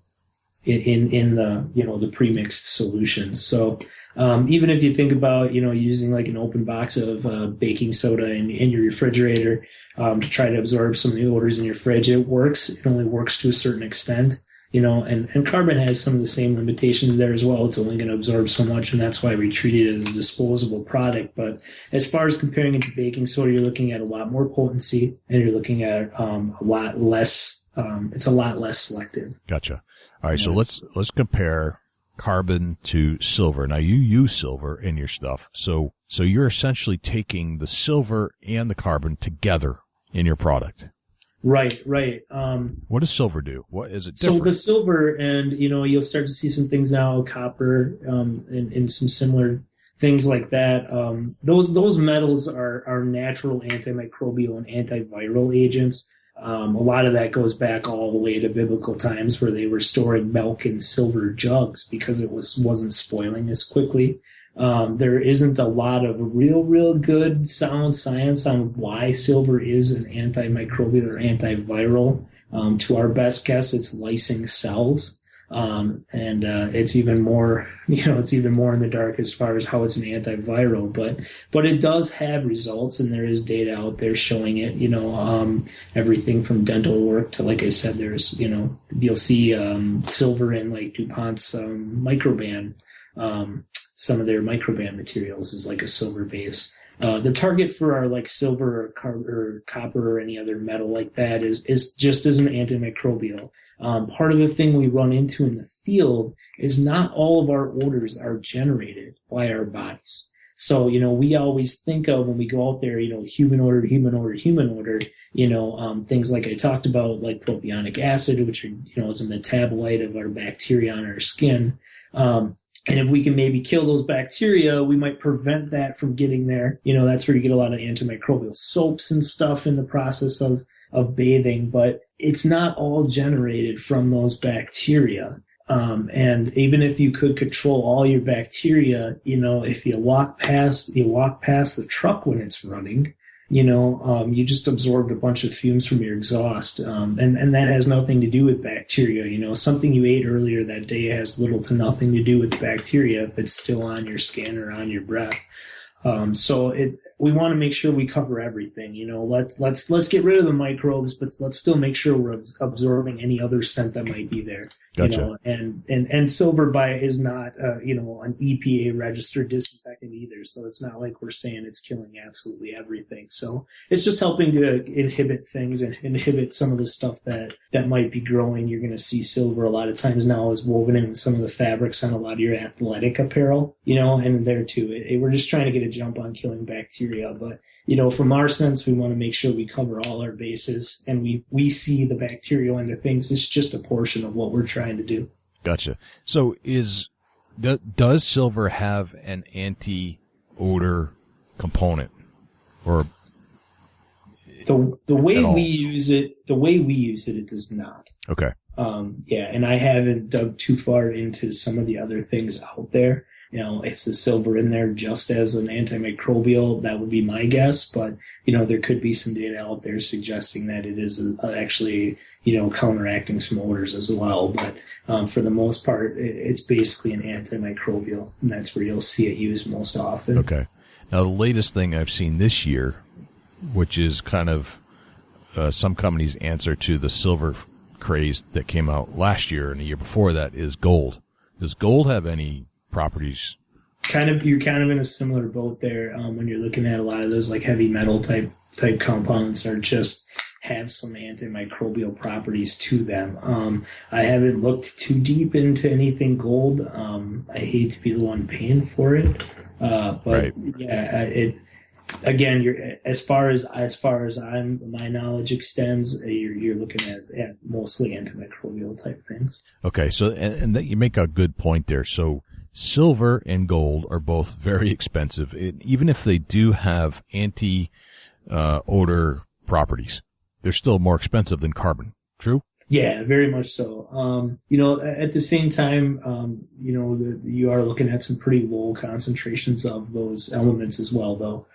S8: the the premixed solutions. So Even if you think about, using like an open box of baking soda in your refrigerator to try to absorb some of the odors in your fridge, it works. It only works to a certain extent, and carbon has some of the same limitations there as well. It's only going to absorb so much, and that's why we treat it as a disposable product. But as far as comparing it to baking soda, you're looking at a lot more potency, and you're looking at a lot less. It's a lot less selective.
S1: Gotcha. All right, so let's compare carbon to silver. Now you use silver in your stuff, so you're essentially taking the silver and the carbon together in your product.
S8: Right.
S1: What does silver do? What is it different?
S8: So the silver, and you'll start to see some things now, copper, and some similar things like that. Those metals are natural antimicrobial and antiviral agents. A lot of that goes back all the way to biblical times, where they were storing milk in silver jugs because it wasn't spoiling as quickly. There isn't a lot of real good sound science on why silver is an antimicrobial or antiviral. To our best guess, it's lysing cells. And it's even more, it's even more in the dark as far as how it's an antiviral, but it does have results, and there is data out there showing it, everything from dental work to, like I said, there's, you'll see, silver in like DuPont's, microban, some of their microban materials is like a silver base. The target for our like silver or copper or any other metal like that is just as an antimicrobial. Part of the thing we run into in the field is not all of our odors are generated by our bodies. So, we always think of when we go out there, human odor, things like I talked about, like propionic acid, which is a metabolite of our bacteria on our skin. And if we can maybe kill those bacteria, we might prevent that from getting there. That's where you get a lot of antimicrobial soaps and stuff in the process of bathing, but it's not all generated from those bacteria. And even if you could control all your bacteria, if you walk past the truck when it's running, you just absorbed a bunch of fumes from your exhaust. And that has nothing to do with bacteria. Something you ate earlier that day has little to nothing to do with bacteria if it's still on your skin or on your breath. We want to make sure we cover everything. Let's get rid of the microbes, but let's still make sure we're absorbing any other scent that might be there.
S1: Gotcha.
S8: And silver is not an EPA registered disinfectant either. So it's not like we're saying it's killing absolutely everything. So it's just helping to inhibit things and inhibit some of the stuff that might be growing. You're going to see silver a lot of times now is woven in some of the fabrics on a lot of your athletic apparel, and there too. We're just trying to get a jump on killing bacteria, but from our sense, we want to make sure we cover all our bases, and we see the bacterial end of things. It's just a portion of what we're trying to do.
S1: Gotcha. So does silver have an anti-odor component, or
S8: the way we use it, it does not.
S1: Okay.
S8: And I haven't dug too far into some of the other things out there. It's the silver in there just as an antimicrobial. That would be my guess. But, there could be some data out there suggesting that it is actually, counteracting some odors as well. But for the most part, it's basically an antimicrobial. And that's where you'll see it used most often.
S1: Okay. Now, the latest thing I've seen this year, which is kind of some companies' answer to the silver craze that came out last year and the year before that, is gold. Does gold have any properties?
S8: You're kind of in a similar boat there when you're looking at a lot of those like heavy metal type compounds are just have some antimicrobial properties to them. I haven't looked too deep into anything gold. I hate to be the one paying for it, but right. Yeah, again, you're as far as my knowledge extends, you're looking at mostly antimicrobial type things. Okay,
S1: so and that you make a good point there. So silver and gold are both very expensive, even if they do have anti-odor properties. They're still more expensive than carbon. True?
S8: Yeah, very much so. At the same time, you are looking at some pretty low concentrations of those elements as well, though.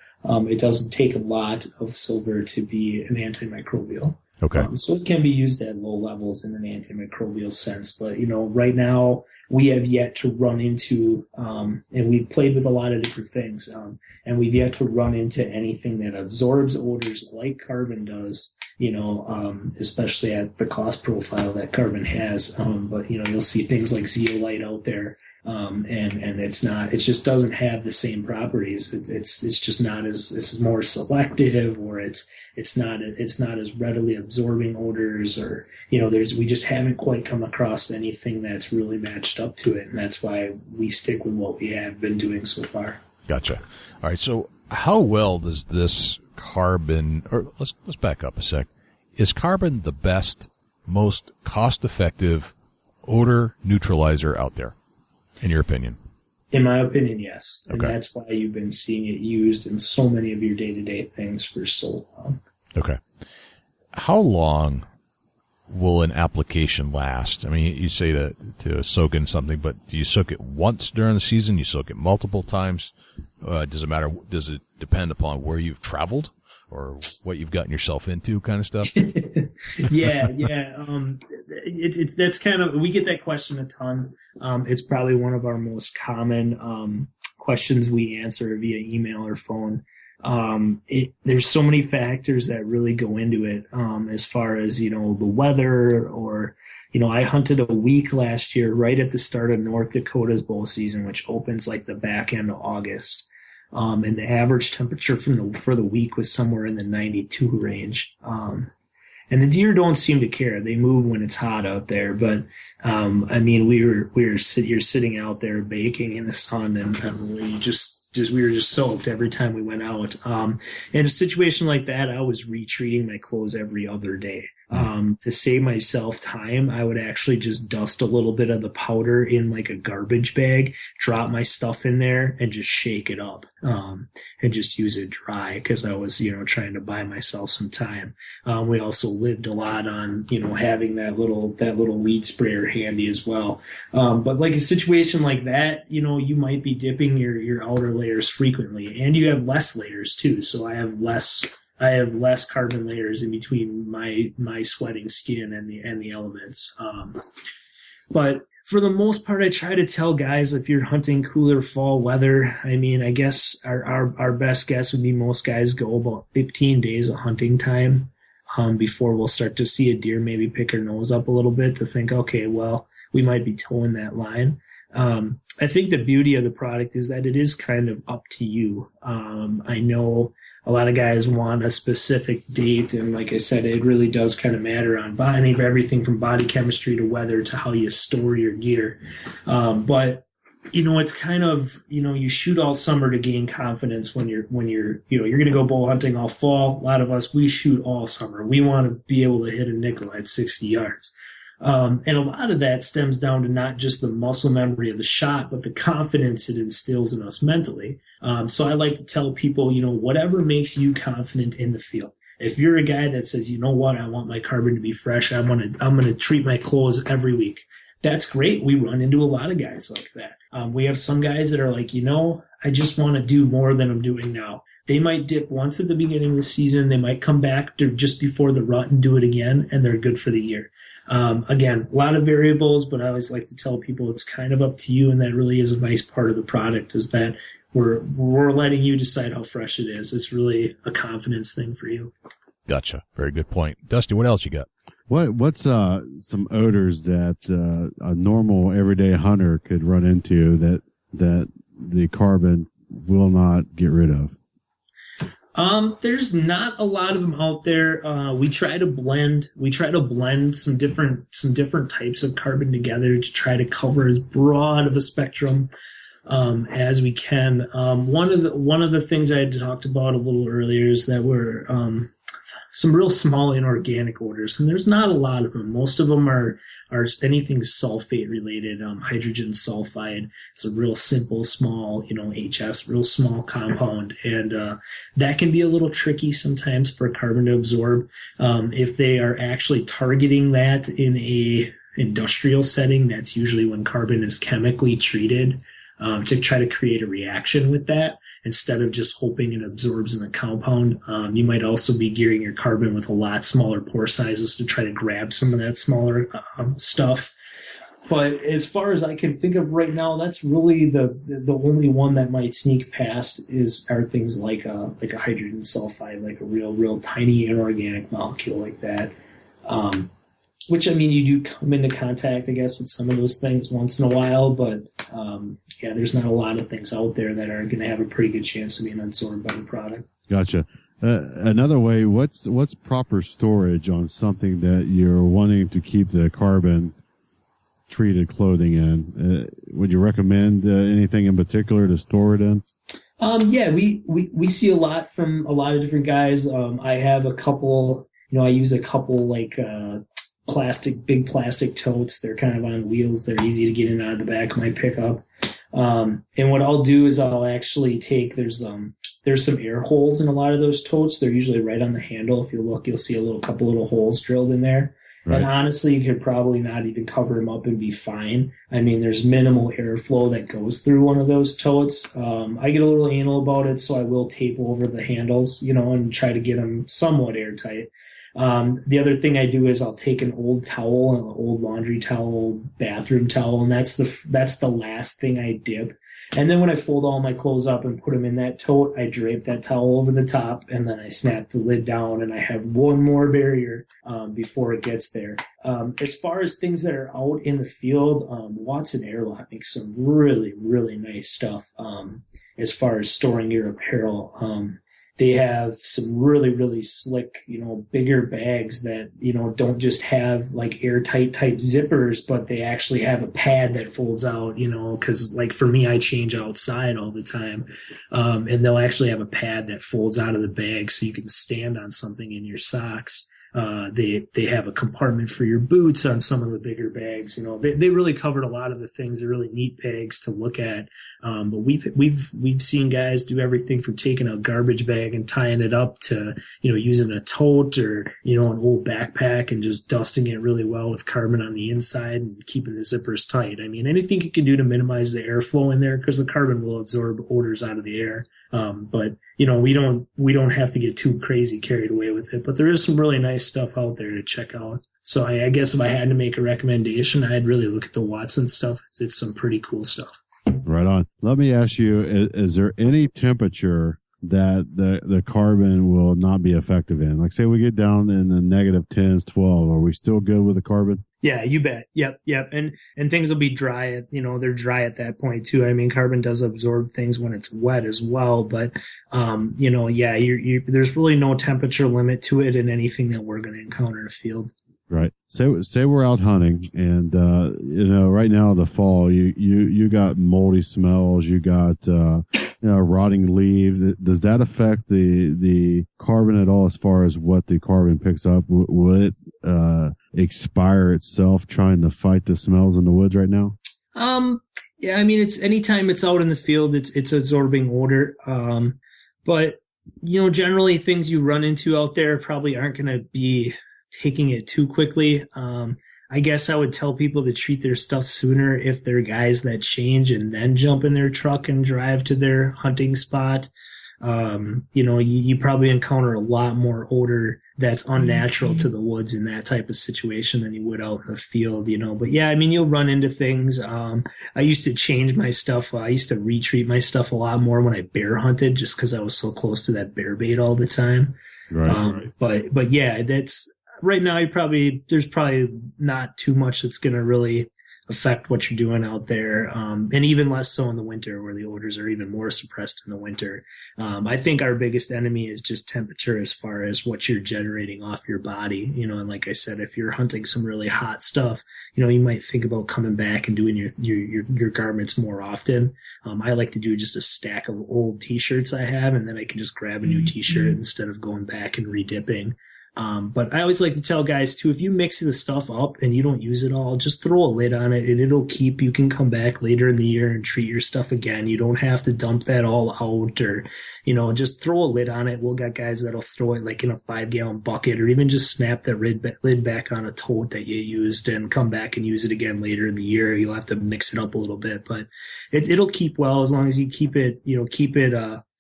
S8: It doesn't take a lot of silver to be an antimicrobial.
S1: Okay.
S8: So it can be used at low levels in an antimicrobial sense. But, right now, we have yet to run into, and we've played with a lot of different things, and we've yet to run into anything that absorbs odors like carbon does, especially at the cost profile that carbon has. But, you'll see things like zeolite out there, and it just doesn't have the same properties. It's just not it's more selective, or it's not as readily absorbing odors, or we just haven't quite come across anything that's really matched up to it, and that's why we stick with what we have been doing so far.
S1: Gotcha. All right, so how well does this carbon, or let's back up a sec. Is carbon the best, most cost-effective odor neutralizer out there, in your opinion?
S8: In my opinion, yes. And
S1: Okay.
S8: that's why you've been seeing it used in so many of your day-to-day things for so long.
S1: Okay. How long will an application last? I mean, you say to soak in something, but do you soak it once during the season? You soak it multiple times? Does it matter? Does it depend upon where you've traveled or what you've gotten yourself into, kind of stuff?
S8: Yeah. It's that's kind of, we get that question a ton. It's probably one of our most common questions we answer via email or phone. There's so many factors that really go into it, as far as, the weather, or, I hunted a week last year right at the start of North Dakota's bow season, which opens like the back end of August. And the average temperature for the week was somewhere in the 92 range. And the deer don't seem to care. They move when it's hot out there. But, you're sitting out there baking in the sun, and we were just soaked every time we went out. In a situation like that, I was retreating my clothes every other day. To save myself time, I would actually just dust a little bit of the powder in like a garbage bag, drop my stuff in there, and just shake it up, and just use it dry, because I was, trying to buy myself some time. We also lived a lot on, having that little weed sprayer handy as well. But like a situation like that, you might be dipping your outer layers frequently, and you have less layers too. So I have less carbon layers in between my sweating skin and the elements. But for the most part, I try to tell guys, if you're hunting cooler fall weather, I guess our best guess would be most guys go about 15 days of hunting time before we'll start to see a deer maybe pick her nose up a little bit, to think, okay, well, we might be towing that line. I think the beauty of the product is that it is kind of up to you. I know a lot of guys want a specific date, and like I said, it really does kind of matter on everything from body chemistry to weather to how you store your gear. But it's kind of, you shoot all summer to gain confidence when you're going to go bow hunting all fall. A lot of us, we shoot all summer. We want to be able to hit a nickel at 60 yards. And a lot of that stems down to not just the muscle memory of the shot, but the confidence it instills in us mentally. So I like to tell people, whatever makes you confident in the field. If you're a guy that says, I want my carbon to be fresh, I'm going to treat my clothes every week. That's great. We run into a lot of guys like that. We have some guys that are like, I just want to do more than I'm doing now. They might dip once at the beginning of the season. They might come back to just before the rut and do it again, and they're good for the year. Again, a lot of variables, but I always like to tell people it's kind of up to you, and that really is a nice part of the product, is that we're letting you decide how fresh it is. It's really a confidence thing for you. Gotcha. Very good point. Dusty, what else you got?
S7: What's some odors that a normal everyday hunter could run into that the carbon will not get rid of?
S8: There's not a lot of them out there. We try to blend some different types of carbon together to try to cover as broad of a spectrum as we can. One of the things I had talked about a little earlier is that we're some real small inorganic odors, and there's not a lot of them. Most of them are anything sulfate related. Hydrogen sulfide is a real simple, small, HS, real small compound, and that can be a little tricky sometimes for carbon to absorb. If they are actually targeting that in a industrial setting, that's usually when carbon is chemically treated to try to create a reaction with that, instead of just hoping it absorbs in the compound. You might also be gearing your carbon with a lot smaller pore sizes to try to grab some of that smaller stuff. But as far as I can think of right now, that's really the only one that might sneak past are things like a hydrogen sulfide, like a real tiny inorganic molecule like that. Which, I mean, you do come into contact, I guess, with some of those things once in a while, but yeah, there's not a lot of things out there that are going to have a pretty good chance of being absorbed by the product.
S7: Gotcha. Another way, what's proper storage on something that you're wanting to keep the carbon treated clothing in? Would you recommend anything in particular to store it in?
S8: Yeah, we see a lot from a lot of different guys. I have a couple, I use a couple like big plastic totes. They're kind of on wheels. They're easy to get in out of the back of my pickup. And what I'll do is I'll actually take, there's some air holes in a lot of those totes. They're usually right on the handle. If you look, you'll see a couple little holes drilled in there. Right. And honestly, you could probably not even cover them up and be fine. I mean, there's minimal airflow that goes through one of those totes. I get a little anal about it, so I will tape over the handles, and try to get them somewhat airtight. The other thing I do is I'll take an old towel, an old laundry towel, old bathroom towel, and that's the last thing I dip. And then when I fold all my clothes up and put them in that tote, I drape that towel over the top, and then I snap the lid down, and I have one more barrier before it gets there. As far as things that are out in the field, Watson Airlock makes some really, really nice stuff as far as storing your apparel. They have some really, really slick, bigger bags that, don't just have like airtight type zippers, but they actually have a pad that folds out, because like for me, I change outside all the time. And they'll actually have a pad that folds out of the bag so you can stand on something in your socks. They have a compartment for your boots on some of the bigger bags. They really covered a lot of the things. They're really neat bags to look at. But we've seen guys do everything from taking a garbage bag and tying it up to, using a tote or, an old backpack and just dusting it really well with carbon on the inside and keeping the zippers tight. I mean, anything you can do to minimize the airflow in there, because the carbon will absorb odors out of the air. But we don't have to get too crazy carried away with it, but there is some really nice stuff out there to check out. So I guess if I had to make a recommendation, I'd really look at the Watson stuff. It's some pretty cool stuff.
S7: Right on. Let me ask you, is there any temperature that the carbon will not be effective in? Like say we get down in the negative 10s, 12, are we still good with the carbon?
S8: Yeah, you bet. Yep. And things will be dry they're dry at that point too. I mean, carbon does absorb things when it's wet as well, but, there's really no temperature limit to it in anything that we're going to encounter in a field.
S7: Right. Say we're out hunting and, right now the fall, you got moldy smells, you got, rotting leaves. Does that affect the carbon at all as far as what the carbon picks up? Will it, expire itself trying to fight the smells in the woods right now?
S8: Yeah, I mean, it's anytime it's out in the field, it's absorbing odor. But generally things you run into out there probably aren't going to be taking it too quickly. I guess I would tell people to treat their stuff sooner if they're guys that change and then jump in their truck and drive to their hunting spot. You probably encounter a lot more odor that's unnatural to the woods in that type of situation than you would out in the field, But yeah, I mean, you'll run into things. I used to change my stuff. I used to retreat my stuff a lot more when I bear hunted just because I was so close to that bear bait all the time.
S7: Right.
S8: But yeah, that's right now. There's probably not too much that's going to really affect what you're doing out there. And even less so in the winter where the odors are even more suppressed in the winter. I think our biggest enemy is just temperature as far as what you're generating off your body, and like I said, if you're hunting some really hot stuff, you might think about coming back and doing your garments more often. I like to do just a stack of old t-shirts I have, and then I can just grab a new t-shirt instead of going back and redipping. But I always like to tell guys too, if you mix the stuff up and you don't use it all, just throw a lid on it and it'll keep. You can come back later in the year and treat your stuff again. You don't have to dump that all out or, just throw a lid on it. We'll got guys that'll throw it like in a 5-gallon bucket or even just snap that lid back on a tote that you used and come back and use it again later in the year. You'll have to mix it up a little bit, but it'll keep well as long as you keep it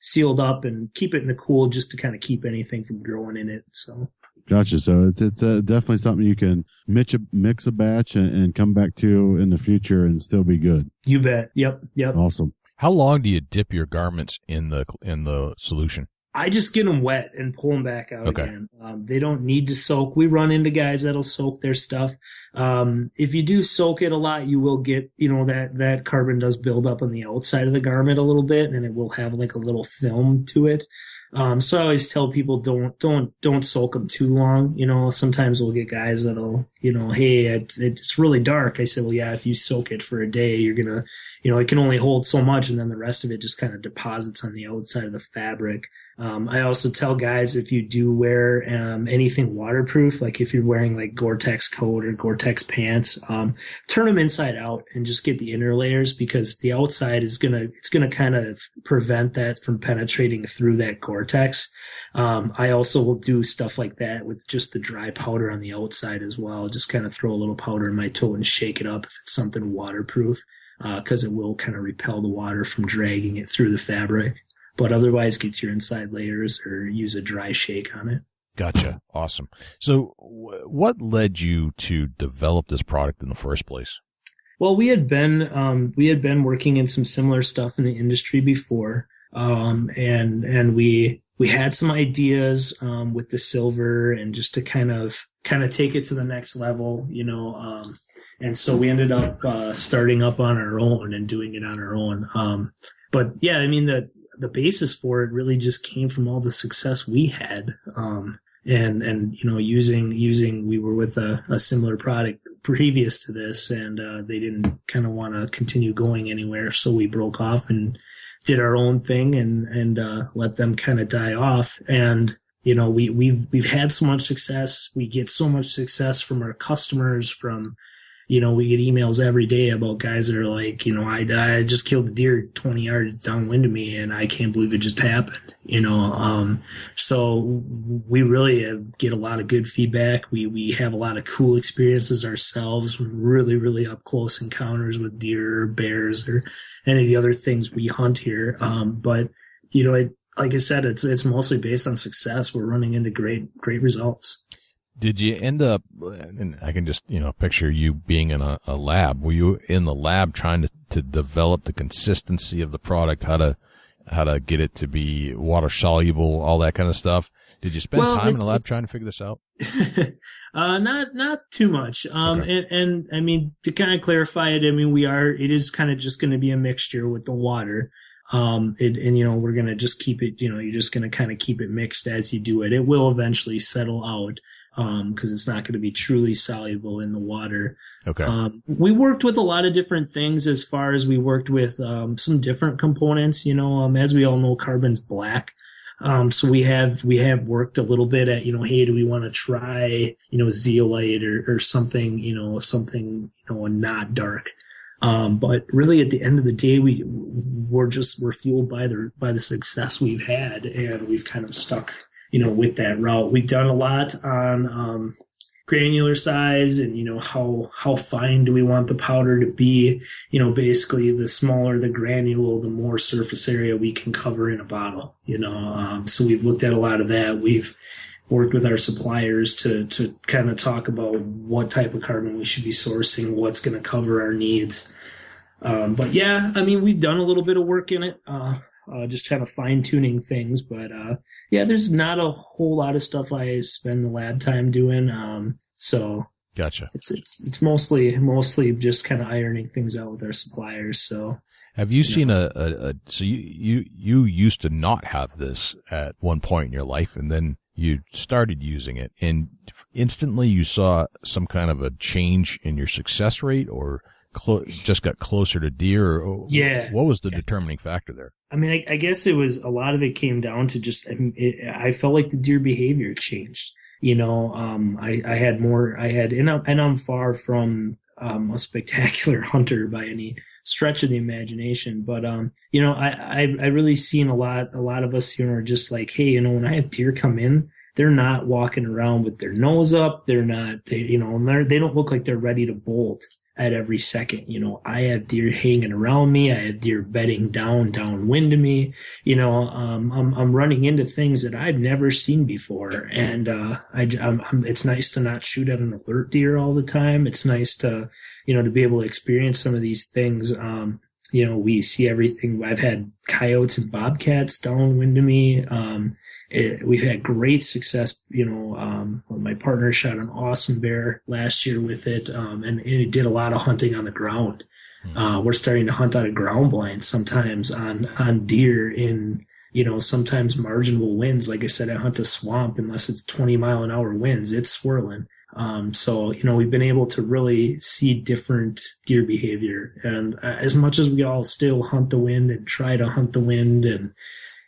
S8: sealed up and keep it in the cool just to kind of keep anything from growing in it. So.
S7: Gotcha. So it's definitely something you can mix a batch and come back to in the future and still be good.
S8: You bet. Yep.
S7: Awesome.
S1: How long do you dip your garments in the solution?
S8: I just get them wet and pull them back out
S1: Okay.
S8: again. They don't need to soak. We run into guys that'll soak their stuff. If you do soak it a lot, you will get, that carbon does build up on the outside of the garment a little bit, and it will have like a little film to it. So I always tell people don't soak them too long. Sometimes we'll get guys that'll, hey, it's really dark. I said, well, yeah, if you soak it for a day, you're gonna, it can only hold so much, and then the rest of it just kind of deposits on the outside of the fabric. I also tell guys, if you do wear anything waterproof, like if you're wearing like Gore-Tex coat or Gore-Tex pants, turn them inside out and just get the inner layers, because the outside it's gonna kind of prevent that from penetrating through that Gore-Tex. I also will do stuff like that with just the dry powder on the outside as well. Just kind of throw a little powder in my toe and shake it up if it's something waterproof, because it will kind of repel the water from dragging it through the fabric. But otherwise, get your inside layers or use a dry shake on it.
S1: Gotcha. Awesome. So what led you to develop this product in the first place?
S8: Well, we had been working in some similar stuff in the industry before. And we had some ideas, with the silver and just to kind of take it to the next level, and so we ended up, starting up on our own and doing it on our own. But yeah, I mean, the basis for it really just came from all the success we had. And using we were with a similar product previous to this, and they didn't kind of want to continue going anywhere. So we broke off and did our own thing and let them kind of die off. And, we've had so much success. We get so much success from our customers, we get emails every day about guys that are like, I just killed a deer 20 yards downwind of me and I can't believe it just happened, so we really get a lot of good feedback. We have a lot of cool experiences ourselves, really, really up close encounters with deer or bears or any of the other things we hunt here. But, like I said, it's mostly based on success. We're running into great results.
S1: Did you end up, and I can just, picture you being in a lab. Were you in the lab trying to develop the consistency of the product, how to get it to be water soluble, all that kind of stuff? Did you spend time in the lab trying to figure this out?
S8: Not too much.
S1: Okay.
S8: And I mean, to kind of clarify it, I mean, it is kind of just going to be a mixture with the water. We're going to just keep it, you're just going to kind of keep it mixed as you do it. It will eventually settle out. Because it's not going to be truly soluble in the water.
S1: Okay.
S8: We worked with a lot of different things as far as we worked with some different components. As we all know, carbon's black. So we have worked a little bit at, hey, do we want to try, zeolite or something, something not dark. But really at the end of the day, we're fueled by the success we've had, and we've kind of stuck with that route. We've done a lot on granular size and, how fine do we want the powder to be? Basically the smaller the granule, the more surface area we can cover in a bottle, so we've looked at a lot of that. We've worked with our suppliers to kind of talk about what type of carbon we should be sourcing, what's going to cover our needs. But yeah, I mean, we've done a little bit of work in it. Just kind of fine-tuning things. But yeah, there's not a whole lot of stuff I spend the lab time doing. So
S1: gotcha.
S8: It's mostly just kind of ironing things out with our suppliers. So
S1: have you seen so you used to not have this at one point in your life, and then you started using it, and instantly you saw some kind of a change in your success rate, or just got closer to deer? Or
S8: yeah.
S1: What was the determining factor there? I
S8: mean, I guess it was a lot of it came down to just, I felt like the deer behavior changed. And I'm far from a spectacular hunter by any stretch of the imagination. But, I really seen a lot of us, are just like, hey, when I have deer come in, they're not walking around with their nose up. They're not, they don't look like they're ready to bolt. at every second. You know, I have deer hanging around me. I have deer bedding downwind of me. You know, I'm running into things that I've never seen before. And, it's nice to not shoot at an alert deer all the time. It's nice to, you know, to be able to experience some of these things. You know, we see everything. I've had coyotes and bobcats downwind of me. We've had great success. You know, my partner shot an awesome bear last year with it, and it did a lot of hunting on the ground. We're starting to hunt out of ground blinds sometimes on deer in, you know, sometimes marginal winds. Like I said, I hunt a swamp unless it's 20-mile-an-hour winds. It's swirling. So, you know, we've been able to really see different deer behavior. And as much as we all still hunt the wind and try to hunt the wind, and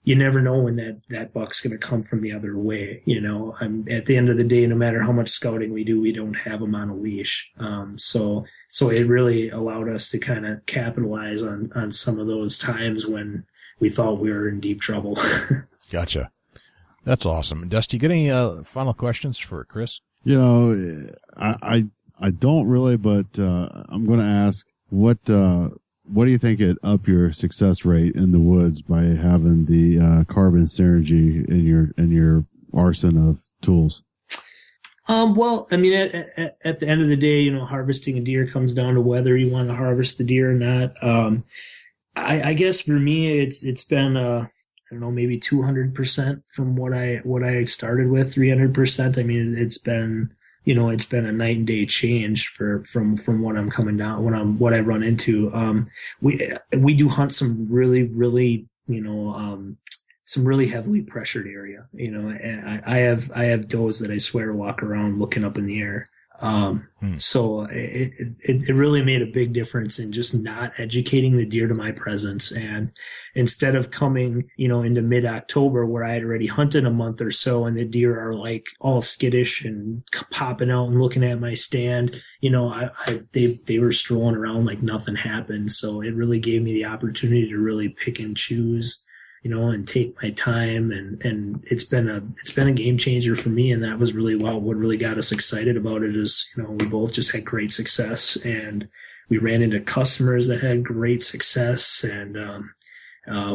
S8: you never know when that buck's going to come from the other way. You know, at the end of the day, no matter how much scouting we do, we don't have them on a leash. So it really allowed us to kind of capitalize on some of those times when we thought we were in deep trouble.
S1: Gotcha. That's awesome. Dusty, get any final questions for Chris?
S7: You know, I don't really, but I'm going to ask, what do you think it up your success rate in the woods by having the carbon synergy in your arsenal of tools?
S8: Well, I mean, at the end of the day, you know, harvesting a deer comes down to whether you want to harvest the deer or not. I guess for me, it's been I don't know, maybe 200% from what I started with, 300%. I mean, it's been a night and day change from what I'm coming down, what I run into. We do hunt some really, really, you know, some really heavily pressured area, you know, and I have does that I swear walk around looking up in the air. So it really made a big difference in just not educating the deer to my presence. And instead of coming, you know, into mid-October where I had already hunted a month or so and the deer are like all skittish and popping out and looking at my stand, you know, they were strolling around like nothing happened. So it really gave me the opportunity to really pick and choose, you know, and take my time, and it's been a game changer for me. And that was really what really got us excited about it is, you know, we both just had great success, and we ran into customers that had great success. And,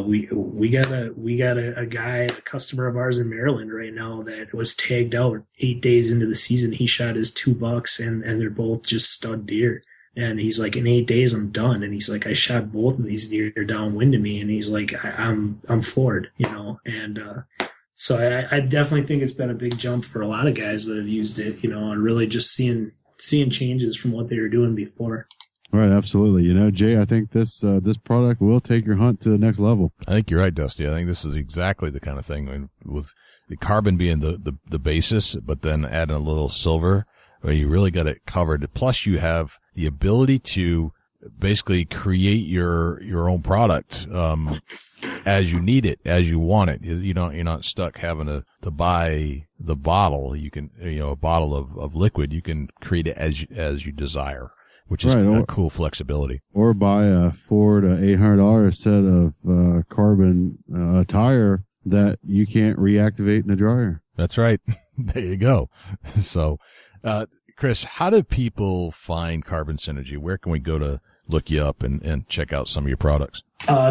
S8: we got a guy, a customer of ours in Maryland right now that was tagged out 8 days into the season. He shot his 2 bucks and they're both just stud deer. And he's like, in 8 days, I'm done. And he's like, I shot both of these deer downwind of me. And he's like, I'm floored, you know? And, so I definitely think it's been a big jump for a lot of guys that have used it, you know, and really just seeing changes from what they were doing before.
S7: Right. Absolutely. You know, Jay, I think this product will take your hunt to the next level.
S1: I think you're right, Dusty. I think this is exactly the kind of thing, I mean, with the carbon being the basis, but then adding a little silver. Well, you really got it covered. Plus, you have the ability to basically create your own product as you need it, as you want it. You're not stuck having to buy the bottle. You can, you know, a bottle of liquid. You can create it as you desire, which is a cool flexibility. Or
S7: buy a $400 to $800 set of carbon tire that you can't reactivate in a dryer.
S1: That's right. There you go. So. Chris, how do people find Carbon Synergy? Where can we go to look you up and check out some of your products?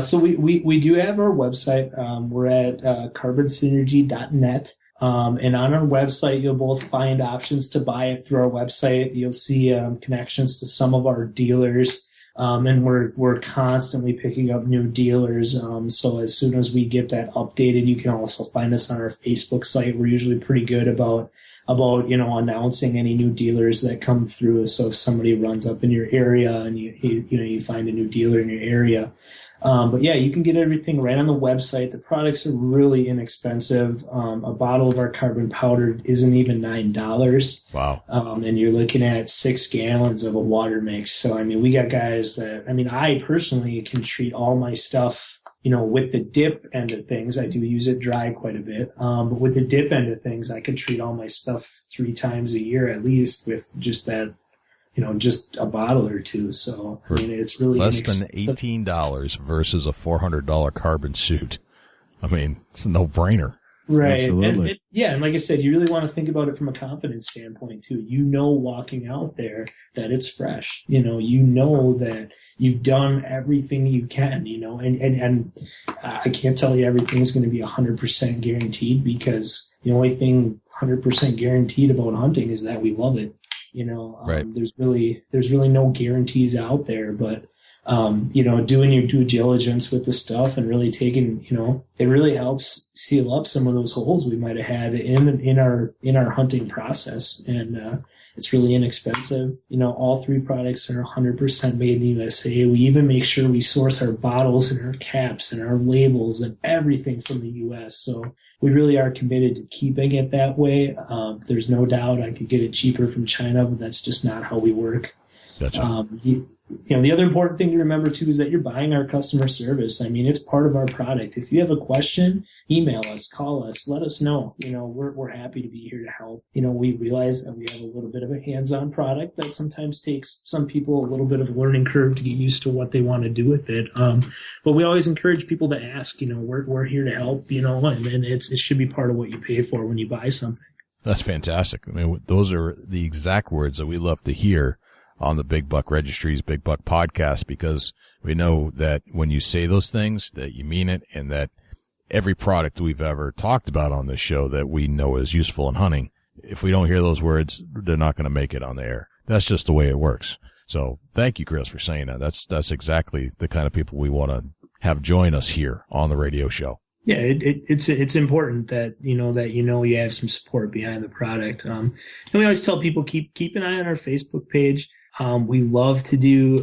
S8: So we do have our website. We're at carbonsynergy.net. And on our website, you'll both find options to buy it through our website. You'll see connections to some of our dealers. And we're constantly picking up new dealers. So as soon as we get that updated, you can also find us on our Facebook site. We're usually pretty good about, you know, announcing any new dealers that come through. So if somebody runs up in your area and you find a new dealer in your area. But yeah, you can get everything right on the website. The products are really inexpensive. A bottle of our carbon powder isn't even $9.
S1: Wow.
S8: And you're looking at 6 gallons of a water mix. So, I mean, we got guys I personally can treat all my stuff, you know, with the dip end of things. I do use it dry quite a bit. But with the dip end of things, I could treat all my stuff 3 times a year at least with just that, you know, just a bottle or two. So, I mean, it's really
S1: less than $18 versus a $400 carbon suit. I mean, it's a no-brainer.
S8: Right.
S7: Absolutely.
S8: And like I said, you really want to think about it from a confidence standpoint too. Walking out there that it's fresh. That you've done everything you can, and I can't tell you everything's going to be 100% guaranteed, because the only thing 100% guaranteed about hunting is that we love it.
S1: Right.
S8: There's really no guarantees out there, but doing your due diligence with the stuff and really taking, it really helps seal up some of those holes we might have had in our hunting process. And it's really inexpensive. All 3 products are 100% made in the USA. We even make sure we source our bottles and our caps and our labels and everything from the US. So we really are committed to keeping it that way. There's no doubt I could get it cheaper from China, but that's just not how we work.
S1: Gotcha.
S8: The other important thing to remember too is that you're buying our customer service. I mean, it's part of our product. If you have a question, email us, call us, let us know. We're happy to be here to help. We realize that we have a little bit of a hands-on product that sometimes takes some people a little bit of a learning curve to get used to what they want to do with it. But we always encourage people to ask. We're here to help. And it should be part of what you pay for when you buy something.
S1: That's fantastic. I mean, those are the exact words that we love to hear on the Big Buck Registry's Big Buck podcast, because we know that when you say those things, that you mean it, and that every product we've ever talked about on this show that we know is useful in hunting, if we don't hear those words, they're not going to make it on the air. That's just the way it works. So thank you, Chris, for saying that. That's exactly the kind of people we want to have join us here on the radio show.
S8: Yeah, it's important that you have some support behind the product. And we always tell people keep an eye on our Facebook page. We love to do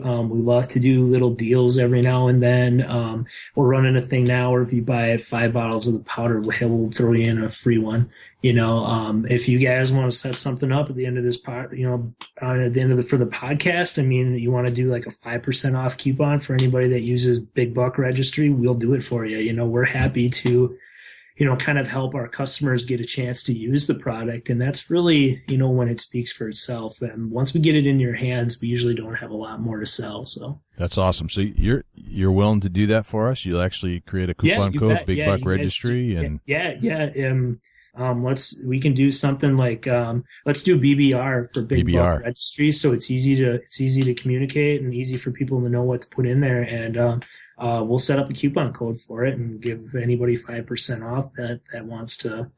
S8: little deals every now and then. We're running a thing now where if you buy 5 bottles of the powder, we'll throw you in a free one. If you guys want to set something up at the end of this for the podcast, I mean, you want to do like a 5% off coupon for anybody that uses Big Buck Registry, we'll do it for you. We're happy to, kind of help our customers get a chance to use the product. And that's really, when it speaks for itself. And once we get it in your hands, we usually don't have a lot more to sell. So
S1: that's awesome. So you're willing to do that for us? You'll actually create a coupon code, bet. Big Buck Registry, and
S8: we can do something like let's do BBR for Big Buck Registry, so it's easy to communicate and easy for people to know what to put in there, and we'll set up a coupon code for it and give anybody 5% off that wants to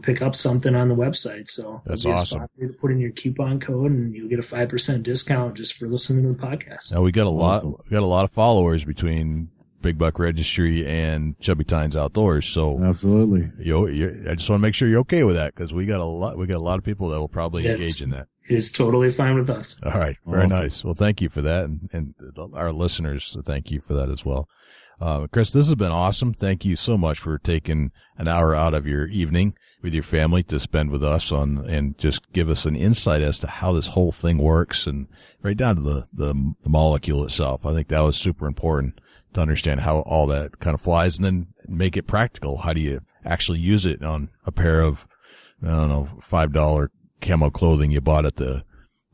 S8: pick up something on the website. So
S1: that's awesome.
S8: Spot for you to put in your coupon code and you'll get a 5% discount just for listening to the podcast.
S1: Now we got a lot of followers between Big Buck Registry and Chubby Tines Outdoors. So
S7: absolutely,
S1: I just want to make sure you're okay with that, because we got a lot of people that will probably engage in that.
S8: It is totally fine with us.
S1: All right. Very nice. Well, thank you for that. And our listeners, thank you for that as well. Chris, this has been awesome. Thank you so much for taking an hour out of your evening with your family to spend with us and just give us an insight as to how this whole thing works, and right down to the molecule itself. I think that was super important to understand how all that kind of flies, and then make it practical. How do you actually use it on a pair of, $5 camo clothing you bought at the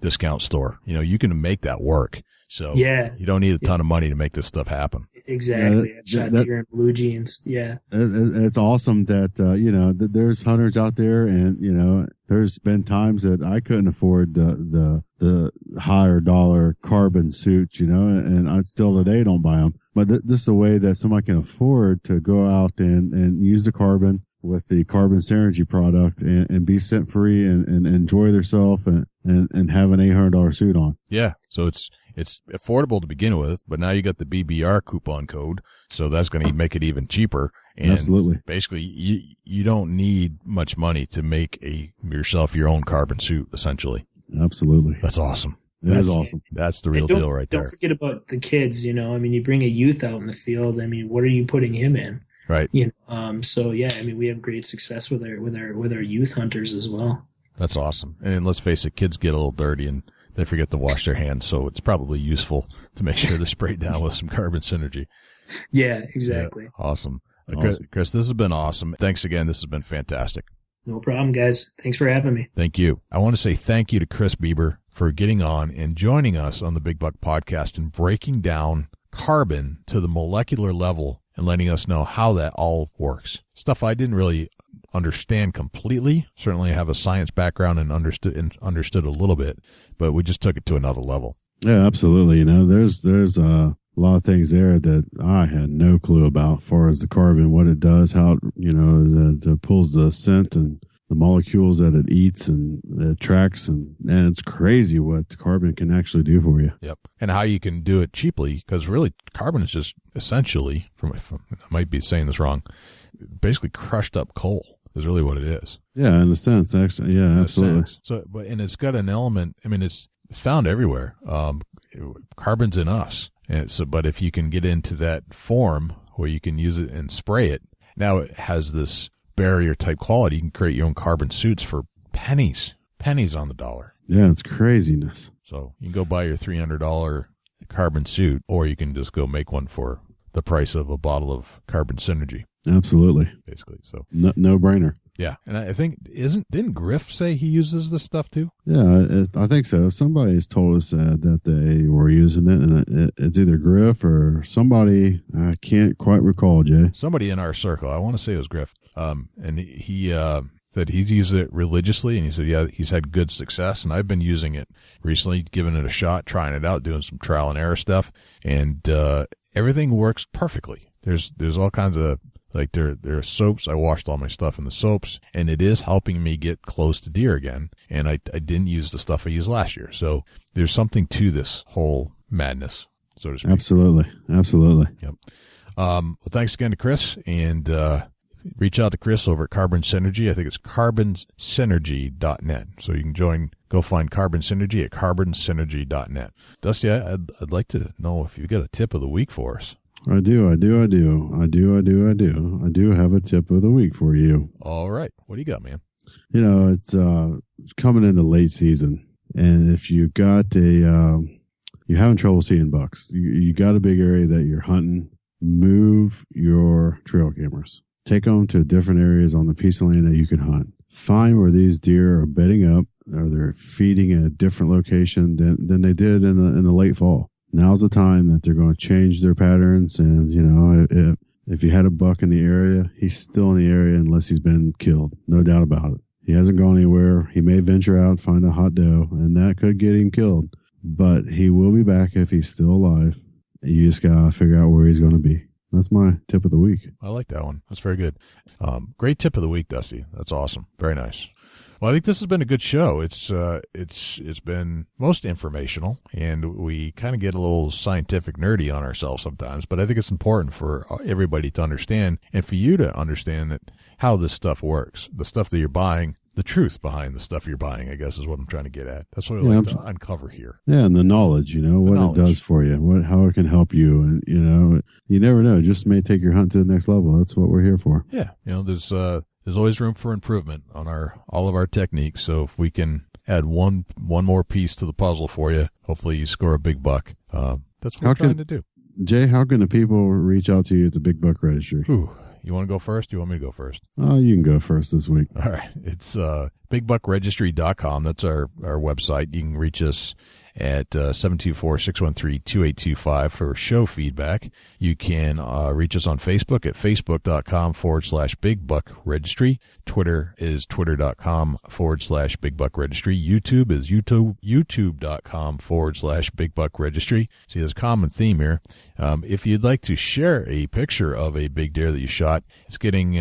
S1: discount store? You can make that work. So you don't need a ton of money to make this stuff happen.
S8: Exactly. I've shot deer in blue jeans. Yeah.
S7: It's awesome that, that there's hunters out there, and, there's been times that I couldn't afford the higher dollar carbon suits, and I still today don't buy them. But this is a way that somebody can afford to go out and use the carbon with the carbon synergy product and be scent free and enjoy themselves and have an $800 suit on.
S1: Yeah. So it's affordable to begin with, but now you got the BBR coupon code, so that's going to make it even cheaper. And
S7: absolutely.
S1: Basically, you don't need much money to make yourself your own carbon suit, essentially.
S7: Absolutely.
S1: That's awesome.
S7: That's awesome.
S1: That's the real deal right there.
S8: Don't forget about the kids, you bring a youth out in the field. I mean, what are you putting him in?
S1: Right.
S8: We have great success with our youth hunters as well.
S1: That's awesome. And let's face it, kids get a little dirty and they forget to wash their hands, so it's probably useful to make sure they're sprayed down with some carbon synergy.
S8: Yeah, exactly.
S1: Yeah, awesome. Chris, this has been awesome. Thanks again. This has been fantastic.
S8: No problem, guys. Thanks for having me.
S1: Thank you. I want to say thank you to Chris Beaber for getting on and joining us on the Big Buck podcast and breaking down carbon to the molecular level and letting us know how that all works. Stuff I didn't really understand completely. Certainly have a science background and understood a little bit, but we just took it to another level.
S7: Yeah, absolutely. You know, there's a lot of things there that I had no clue about as far as the carbon, what it does, how, you know, it pulls the scent and the molecules that it eats and it tracks. And it's crazy what the carbon can actually do for you.
S1: Yep. And how you can do it cheaply, because really carbon is just essentially, I might be saying this wrong, basically crushed up coal is really what it is.
S7: Yeah, in a sense, actually. Yeah, absolutely.
S1: So, and it's got an element, I mean, it's found everywhere. Carbon's in us. And but if you can get into that form where you can use it and spray it, now it has this barrier type quality. You can create your own carbon suits for pennies on the dollar.
S7: Yeah, it's craziness.
S1: So you can go buy your $300 carbon suit, or you can just go make one for the price of a bottle of Carbon Synergy.
S7: Absolutely.
S1: Basically. So
S7: no brainer.
S1: Yeah. And I think, didn't Griff say he uses this stuff too?
S7: Yeah, I think so. Somebody's told us that they were using it, and it's either Griff or somebody. I can't quite recall, Jay.
S1: Somebody in our circle. I want to say it was Griff. And he said he's used it religiously, and he said, yeah, he's had good success. And I've been using it recently, giving it a shot, trying it out, doing some trial and error stuff. And everything works perfectly. There's all kinds of, like, there are soaps. I washed all my stuff in the soaps, and it is helping me get close to deer again. And I didn't use the stuff I used last year. So there's something to this whole madness, so to speak.
S7: Absolutely.
S1: Yep. Well, thanks again to Chris, and reach out to Chris over at Carbon Synergy. I think it's carbonsynergy.net. So you can go find Carbon Synergy at carbonsynergy.net. Dusty, I'd like to know if you've got a tip of the week for us.
S7: I do have a tip of the week for you.
S1: All right. What do you got, man?
S7: You know, it's coming into late season, and if you got you're having trouble seeing bucks, you got a big area that you're hunting, move your trail cameras. Take them to different areas on the piece of land that you can hunt. Find where these deer are bedding up, or they're feeding in a different location than they did in the late fall. Now's the time that they're going to change their patterns. And, you know, if you had a buck in the area, he's still in the area unless he's been killed. No doubt about it. He hasn't gone anywhere. He may venture out, find a hot doe, and that could get him killed. But he will be back if he's still alive. You just got to figure out where he's going to be. That's my tip of the week.
S1: I like that one. That's very good. Great tip of the week, Dusty. That's awesome. Very nice. Well, I think this has been a good show. It's been most informational, and we kind of get a little scientific nerdy on ourselves sometimes, but I think it's important for everybody to understand, and for you to understand that how this stuff works, the stuff that you're buying, the truth behind the stuff you're buying, I guess, is what I'm trying to get at. That's what I like to uncover here.
S7: Yeah, and the knowledge, you know, what it does for you, how it can help you, and, you know, you never know. It just may take your hunt to the next level. That's what we're here for.
S1: Yeah, you know, there's always room for improvement on all of our techniques. So if we can add one more piece to the puzzle for you, hopefully you score a big buck. That's what we're trying to do.
S7: Jay, how can the people reach out to you at the Big Buck Registry?
S1: Ooh, you want to go first? Do you want me to go first?
S7: Oh, you can go first this week.
S1: All right. It's bigbuckregistry.com. That's our website. You can reach us at 724-613-2825 for show feedback. You can reach us on Facebook at facebook.com/Big Buck Registry. Twitter is twitter.com/Big Buck Registry. YouTube is youtube.com/Big Buck Registry. See, there's a common theme here. If you'd like to share a picture of a big deer that you shot, it's getting...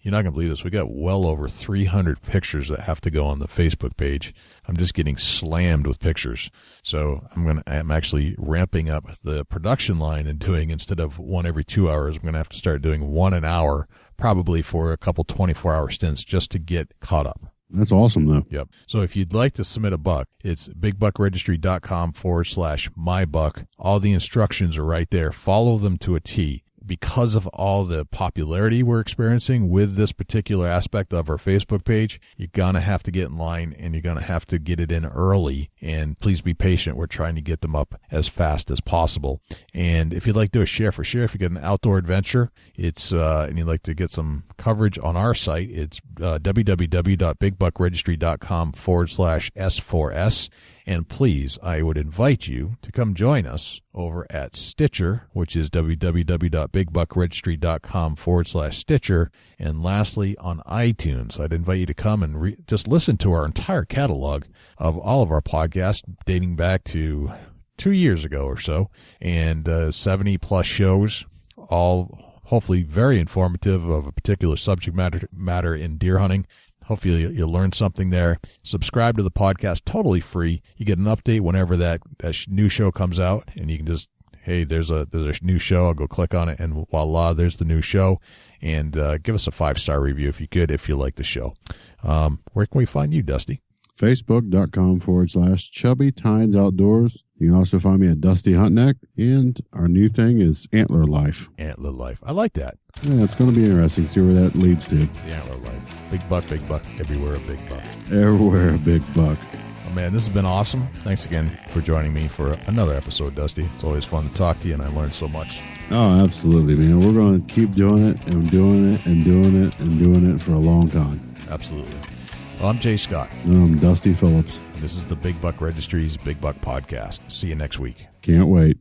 S1: You're not going to believe this. We got well over 300 pictures that have to go on the Facebook page. I'm just getting slammed with pictures. So I'm actually ramping up the production line and doing, instead of one every 2 hours, I'm going to have to start doing one an hour, probably for a couple 24-hour stints just to get caught up.
S7: That's awesome, though.
S1: Yep. So if you'd like to submit a buck, it's bigbuckregistry.com/mybuck. All the instructions are right there. Follow them to a T. Because of all the popularity we're experiencing with this particular aspect of our Facebook page, you're going to have to get in line, and you're going to have to get it in early. And please be patient. We're trying to get them up as fast as possible. And if you'd like to do a share for share, if you get an outdoor adventure, and you'd like to get some coverage on our site, it's www.bigbuckregistry.com/S4S. And please, I would invite you to come join us over at Stitcher, which is www.bigbuckregistry.com/Stitcher. And lastly, on iTunes. I'd invite you to come and just listen to our entire catalog of all of our podcasts dating back to 2 years ago or so, and 70 plus shows, all hopefully very informative of a particular subject matter in deer hunting. Hopefully you'll learn something there. Subscribe to the podcast, totally free. You get an update whenever that new show comes out, and you can just, hey, there's a new show. I'll go click on it, and voila, there's the new show. And give us a 5-star review if you could, if you like the show. Where can we find you, Dusty?
S7: Facebook.com/Chubby Tines Outdoors. You can also find me at Dusty Hunt Neck, and our new thing is Antler Life.
S1: Antler Life. I like that.
S7: Yeah, it's going to be interesting. See where that leads to.
S1: The Antler Life. Big buck, everywhere a big buck.
S7: Everywhere a big buck.
S1: Oh, man, this has been awesome. Thanks again for joining me for another episode, Dusty. It's always fun to talk to you, and I learned so much.
S7: Oh, absolutely, man. We're going to keep doing it and doing it and doing it and doing it for a long time.
S1: Absolutely. Well, I'm Jay Scott.
S7: And I'm Dusty Phillips.
S1: This is the Big Buck Registry's Big Buck Podcast. See you next week.
S7: Can't wait.